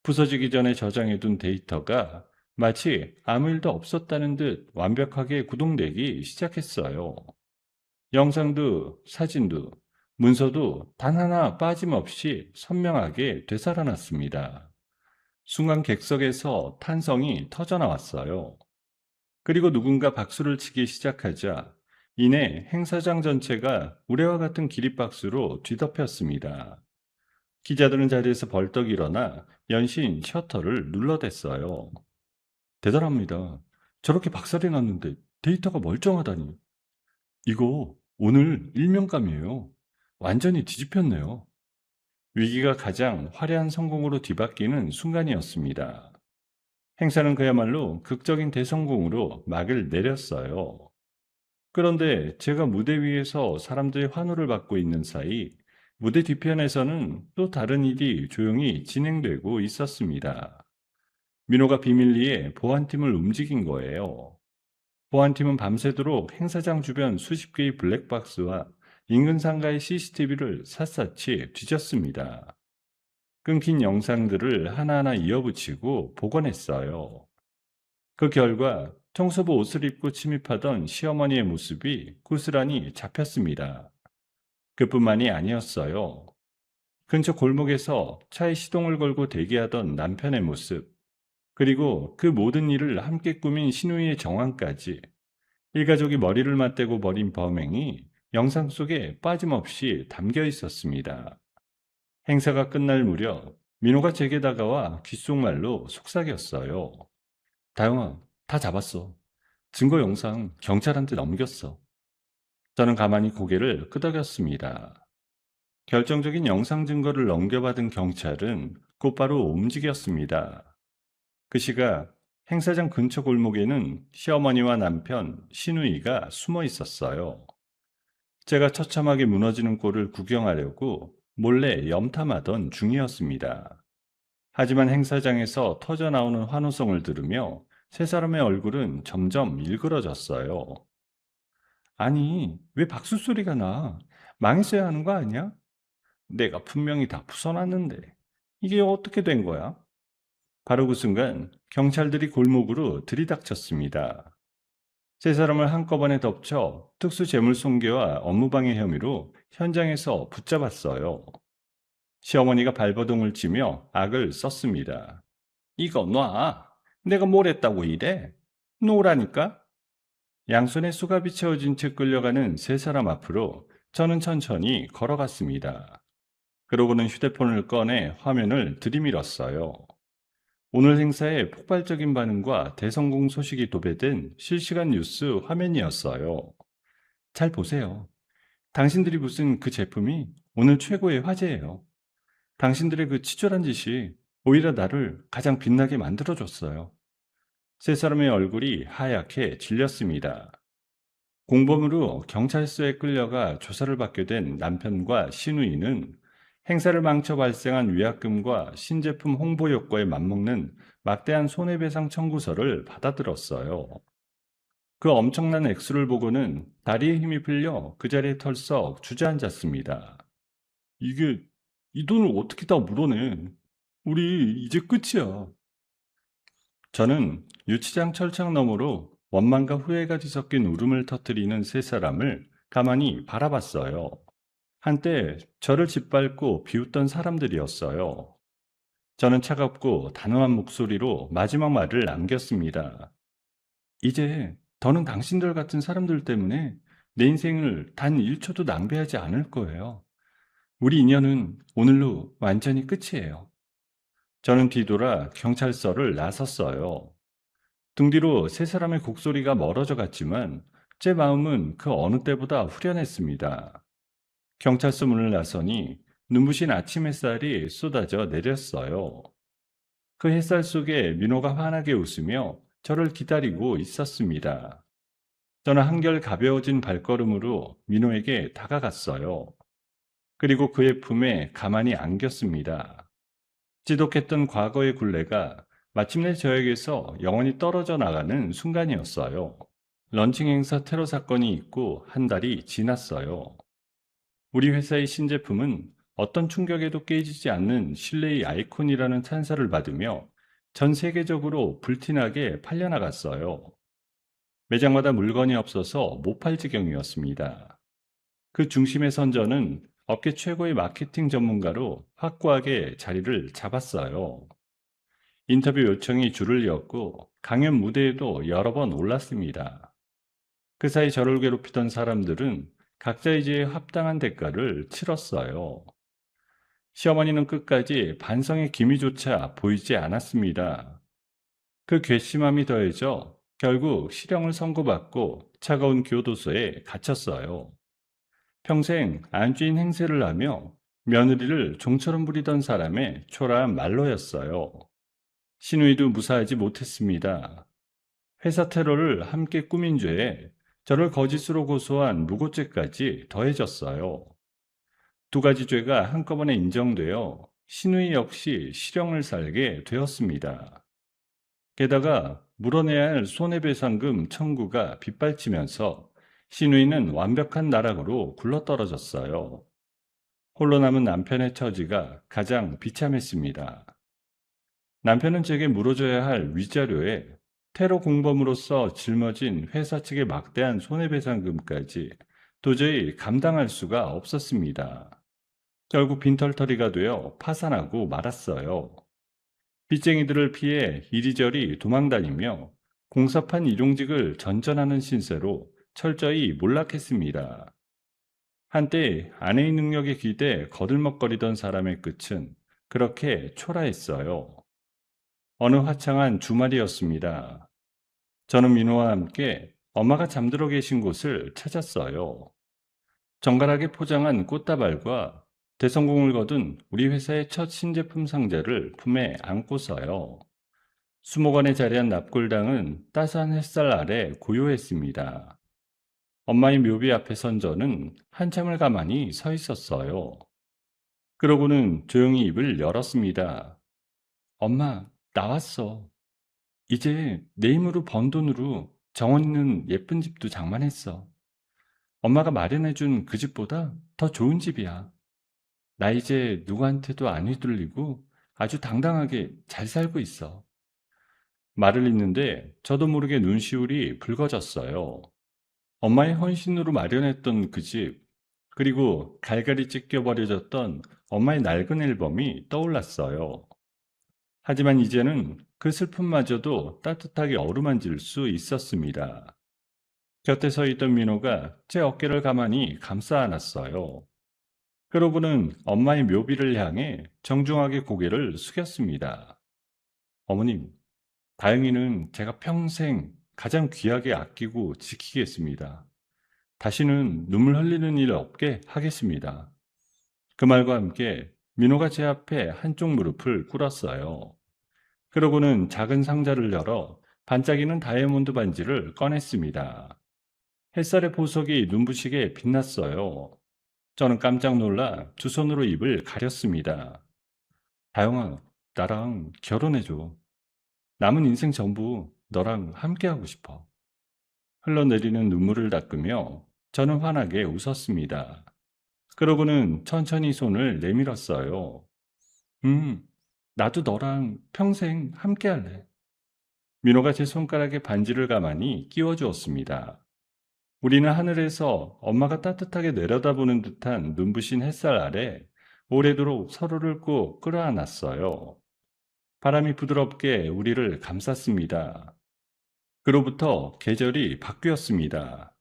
부서지기 전에 저장해둔 데이터가 마치 아무 일도 없었다는 듯 완벽하게 구동되기 시작했어요. 영상도 사진도 문서도 단 하나 빠짐없이 선명하게 되살아났습니다. 순간 객석에서 탄성이 터져나왔어요. 그리고 누군가 박수를 치기 시작하자 이내 행사장 전체가 우레와 같은 기립박수로 뒤덮였습니다. 기자들은 자리에서 벌떡 일어나 연신 셔터를 눌러댔어요. 대단합니다. 저렇게 박살이 났는데 데이터가 멀쩡하다니. 이거 오늘 일명감이에요. 완전히 뒤집혔네요. 위기가 가장 화려한 성공으로 뒤바뀌는 순간이었습니다. 행사는 그야말로 극적인 대성공으로 막을 내렸어요. 그런데 제가 무대 위에서 사람들의 환호를 받고 있는 사이 무대 뒤편에서는 또 다른 일이 조용히 진행되고 있었습니다. 민호가 비밀리에 보안팀을 움직인 거예요. 보안팀은 밤새도록 행사장 주변 수십 개의 블랙박스와 인근 상가의 CCTV를 샅샅이 뒤졌습니다. 끊긴 영상들을 하나하나 이어붙이고 복원했어요. 그 결과 청소부 옷을 입고 침입하던 시어머니의 모습이 고스란히 잡혔습니다. 그뿐만이 아니었어요. 근처 골목에서 차에 시동을 걸고 대기하던 남편의 모습, 그리고 그 모든 일을 함께 꾸민 신우이의 정황까지 일가족이 머리를 맞대고 벌인 범행이 영상 속에 빠짐없이 담겨 있었습니다. 행사가 끝날 무렵 민호가 제게 다가와 귓속말로 속삭였어요. 다영아, 다 잡았어. 증거 영상 경찰한테 넘겼어. 저는 가만히 고개를 끄덕였습니다. 결정적인 영상 증거를 넘겨받은 경찰은 곧바로 움직였습니다. 그 시각 행사장 근처 골목에는 시어머니와 남편, 시누이가 숨어 있었어요. 제가 처참하게 무너지는 꼴을 구경하려고 몰래 염탐하던 중이었습니다. 하지만 행사장에서 터져나오는 환호성을 들으며 세 사람의 얼굴은 점점 일그러졌어요. 아니, 왜 박수 소리가 나? 망했어야 하는 거 아니야? 내가 분명히 다 부숴놨는데. 이게 어떻게 된 거야? 바로 그 순간 경찰들이 골목으로 들이닥쳤습니다. 세 사람을 한꺼번에 덮쳐 특수재물손괴와 업무방해 혐의로 현장에서 붙잡았어요. 시어머니가 발버둥을 치며 악을 썼습니다. 이거 놔. 내가 뭘 했다고 이래? 놓으라니까? 양손에 수갑이 채워진 채 끌려가는 세 사람 앞으로 저는 천천히 걸어갔습니다. 그러고는 휴대폰을 꺼내 화면을 들이밀었어요. 오늘 행사에 폭발적인 반응과 대성공 소식이 도배된 실시간 뉴스 화면이었어요. 잘 보세요. 당신들이 무슨 그 제품이 오늘 최고의 화제예요. 당신들의 그 치졸한 짓이 오히려 나를 가장 빛나게 만들어줬어요. 세 사람의 얼굴이 하얗게 질렸습니다. 공범으로 경찰서에 끌려가 조사를 받게 된 남편과 시누이는 행사를 망쳐 발생한 위약금과 신제품 홍보 효과에 맞먹는 막대한 손해배상 청구서를 받아들었어요. 그 엄청난 액수를 보고는 다리에 힘이 풀려 그 자리에 털썩 주저앉았습니다. 이게, 이 돈을 어떻게 다 물어내? 우리 이제 끝이야. 저는 유치장 철창 너머로 원망과 후회가 뒤섞인 울음을 터뜨리는 세 사람을 가만히 바라봤어요. 한때 저를 짓밟고 비웃던 사람들이었어요. 저는 차갑고 단호한 목소리로 마지막 말을 남겼습니다. 이제 더는 당신들 같은 사람들 때문에 내 인생을 단 1초도 낭비하지 않을 거예요. 우리 인연은 오늘로 완전히 끝이에요. 저는 뒤돌아 경찰서를 나섰어요. 등 뒤로 세 사람의 곡소리가 멀어져 갔지만 제 마음은 그 어느 때보다 후련했습니다. 경찰서 문을 나서니 눈부신 아침 햇살이 쏟아져 내렸어요. 그 햇살 속에 민호가 환하게 웃으며 저를 기다리고 있었습니다. 저는 한결 가벼워진 발걸음으로 민호에게 다가갔어요. 그리고 그의 품에 가만히 안겼습니다. 지독했던 과거의 굴레가 마침내 저에게서 영원히 떨어져 나가는 순간이었어요. 런칭 행사 테러 사건이 있고 한 달이 지났어요. 우리 회사의 신제품은 어떤 충격에도 깨지지 않는 신뢰의 아이콘이라는 찬사를 받으며 전 세계적으로 불티나게 팔려나갔어요. 매장마다 물건이 없어서 못 팔 지경이었습니다. 그 중심에 선 저는 업계 최고의 마케팅 전문가로 확고하게 자리를 잡았어요. 인터뷰 요청이 줄을 이었고 강연 무대에도 여러 번 올랐습니다. 그 사이 저를 괴롭히던 사람들은 각자의 지에 합당한 대가를 치렀어요. 시어머니는 끝까지 반성의 기미조차 보이지 않았습니다. 그 괘씸함이 더해져 결국 실형을 선고받고 차가운 교도소에 갇혔어요. 평생 안주인 행세를 하며 며느리를 종처럼 부리던 사람의 초라한 말로였어요. 시누이도 무사하지 못했습니다. 회사 테러를 함께 꾸민 죄에 저를 거짓으로 고소한 무고죄까지 더해졌어요. 두 가지 죄가 한꺼번에 인정되어 시누이 역시 실형을 살게 되었습니다. 게다가 물어내야 할 손해배상금 청구가 빗발치면서 시누이는 완벽한 나락으로 굴러떨어졌어요. 홀로 남은 남편의 처지가 가장 비참했습니다. 남편은 제게 물어줘야 할 위자료에 테러 공범으로서 짊어진 회사 측의 막대한 손해배상금까지 도저히 감당할 수가 없었습니다. 결국 빈털터리가 되어 파산하고 말았어요. 빚쟁이들을 피해 이리저리 도망다니며 공사판 일용직을 전전하는 신세로 철저히 몰락했습니다. 한때 아내의 능력에 기대 거들먹거리던 사람의 끝은 그렇게 초라했어요. 어느 화창한 주말이었습니다. 저는 민호와 함께 엄마가 잠들어 계신 곳을 찾았어요. 정갈하게 포장한 꽃다발과 대성공을 거둔 우리 회사의 첫 신제품 상자를 품에 안고서요. 수목원에 자리한 납골당은 따스한 햇살 아래 고요했습니다. 엄마의 묘비 앞에 선 저는 한참을 가만히 서 있었어요. 그러고는 조용히 입을 열었습니다. 엄마, 나왔어. 이제 내 힘으로 번 돈으로 정원 있는 예쁜 집도 장만했어. 엄마가 마련해준 그 집보다 더 좋은 집이야. 나 이제 누구한테도 안 휘둘리고 아주 당당하게 잘 살고 있어. 말을 잇는데 저도 모르게 눈시울이 붉어졌어요. 엄마의 헌신으로 마련했던 그 집, 그리고 갈갈이 찢겨 버려졌던 엄마의 낡은 앨범이 떠올랐어요. 하지만 이제는 그 슬픔마저도 따뜻하게 어루만질 수 있었습니다. 곁에 서 있던 민호가 제 어깨를 가만히 감싸 안았어요. 그러고는 엄마의 묘비를 향해 정중하게 고개를 숙였습니다. 어머님, 다영이는 제가 평생 가장 귀하게 아끼고 지키겠습니다. 다시는 눈물 흘리는 일 없게 하겠습니다. 그 말과 함께 민호가 제 앞에 한쪽 무릎을 꿇었어요. 그러고는 작은 상자를 열어 반짝이는 다이아몬드 반지를 꺼냈습니다. 햇살의 보석이 눈부시게 빛났어요. 저는 깜짝 놀라 두 손으로 입을 가렸습니다. 다영아, 나랑 결혼해줘. 남은 인생 전부 너랑 함께하고 싶어. 흘러내리는 눈물을 닦으며 저는 환하게 웃었습니다. 그러고는 천천히 손을 내밀었어요. 음, 나도 너랑 평생 함께할래. 민호가 제 손가락에 반지를 가만히 끼워주었습니다. 우리는 하늘에서 엄마가 따뜻하게 내려다보는 듯한 눈부신 햇살 아래 오래도록 서로를 꼭 끌어안았어요. 바람이 부드럽게 우리를 감쌌습니다. 그로부터 계절이 바뀌었습니다.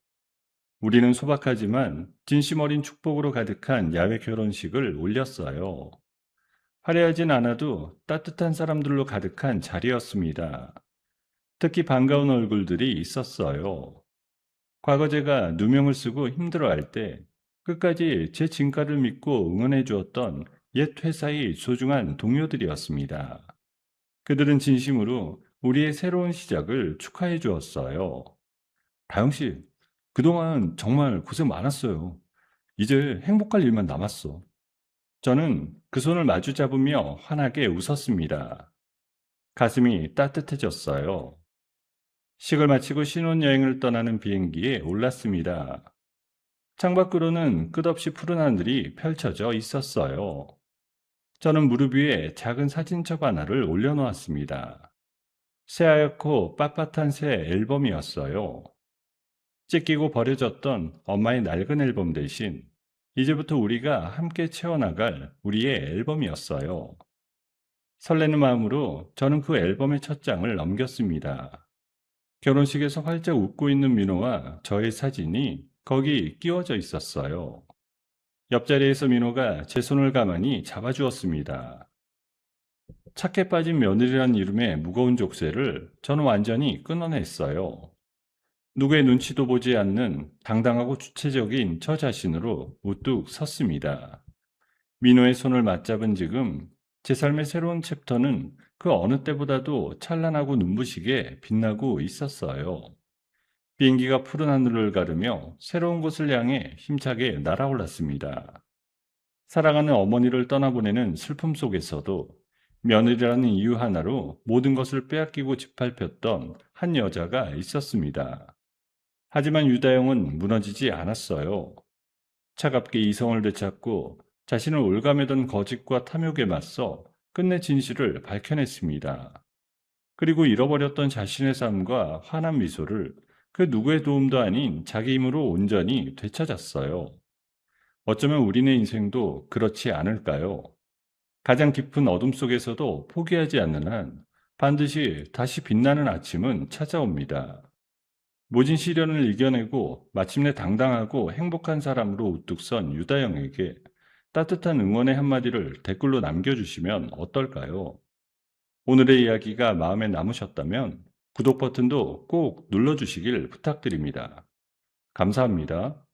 우리는 소박하지만 진심 어린 축복으로 가득한 야외 결혼식을 올렸어요. 화려하진 않아도 따뜻한 사람들로 가득한 자리였습니다. 특히 반가운 얼굴들이 있었어요. 과거 제가 누명을 쓰고 힘들어할 때 끝까지 제 진가를 믿고 응원해 주었던 옛 회사의 소중한 동료들이었습니다. 그들은 진심으로 우리의 새로운 시작을 축하해 주었어요. 다영 씨, 그동안 정말 고생 많았어요. 이제 행복할 일만 남았어. 저는 그 손을 마주 잡으며 환하게 웃었습니다. 가슴이 따뜻해졌어요. 식을 마치고 신혼여행을 떠나는 비행기에 올랐습니다. 창밖으로는 끝없이 푸른 하늘이 펼쳐져 있었어요. 저는 무릎 위에 작은 사진첩 하나를 올려놓았습니다. 새하얗고 빳빳한 새 앨범이었어요. 찢기고 버려졌던 엄마의 낡은 앨범 대신 이제부터 우리가 함께 채워나갈 우리의 앨범이었어요. 설레는 마음으로 저는 그 앨범의 첫 장을 넘겼습니다. 결혼식에서 활짝 웃고 있는 민호와 저의 사진이 거기 끼워져 있었어요. 옆자리에서 민호가 제 손을 가만히 잡아주었습니다. 착해 빠진 며느리란 이름의 무거운 족쇄를 저는 완전히 끊어냈어요. 누구의 눈치도 보지 않는 당당하고 주체적인 저 자신으로 우뚝 섰습니다. 민호의 손을 맞잡은 지금 제 삶의 새로운 챕터는 그 어느 때보다도 찬란하고 눈부시게 빛나고 있었어요. 비행기가 푸른 하늘을 가르며 새로운 곳을 향해 힘차게 날아올랐습니다. 사랑하는 어머니를 떠나보내는 슬픔 속에서도 며느리라는 이유 하나로 모든 것을 빼앗기고 짓밟혔던 한 여자가 있었습니다. 하지만 유다영은 무너지지 않았어요. 차갑게 이성을 되찾고 자신을 올가매던 거짓과 탐욕에 맞서 끝내 진실을 밝혀냈습니다. 그리고 잃어버렸던 자신의 삶과 환한 미소를 그 누구의 도움도 아닌 자기 힘으로 온전히 되찾았어요. 어쩌면 우리네 인생도 그렇지 않을까요? 가장 깊은 어둠 속에서도 포기하지 않는 한 반드시 다시 빛나는 아침은 찾아옵니다. 모진 시련을 이겨내고 마침내 당당하고 행복한 사람으로 우뚝 선 유다영에게 따뜻한 응원의 한마디를 댓글로 남겨주시면 어떨까요? 오늘의 이야기가 마음에 남으셨다면 구독 버튼도 꼭 눌러주시길 부탁드립니다. 감사합니다.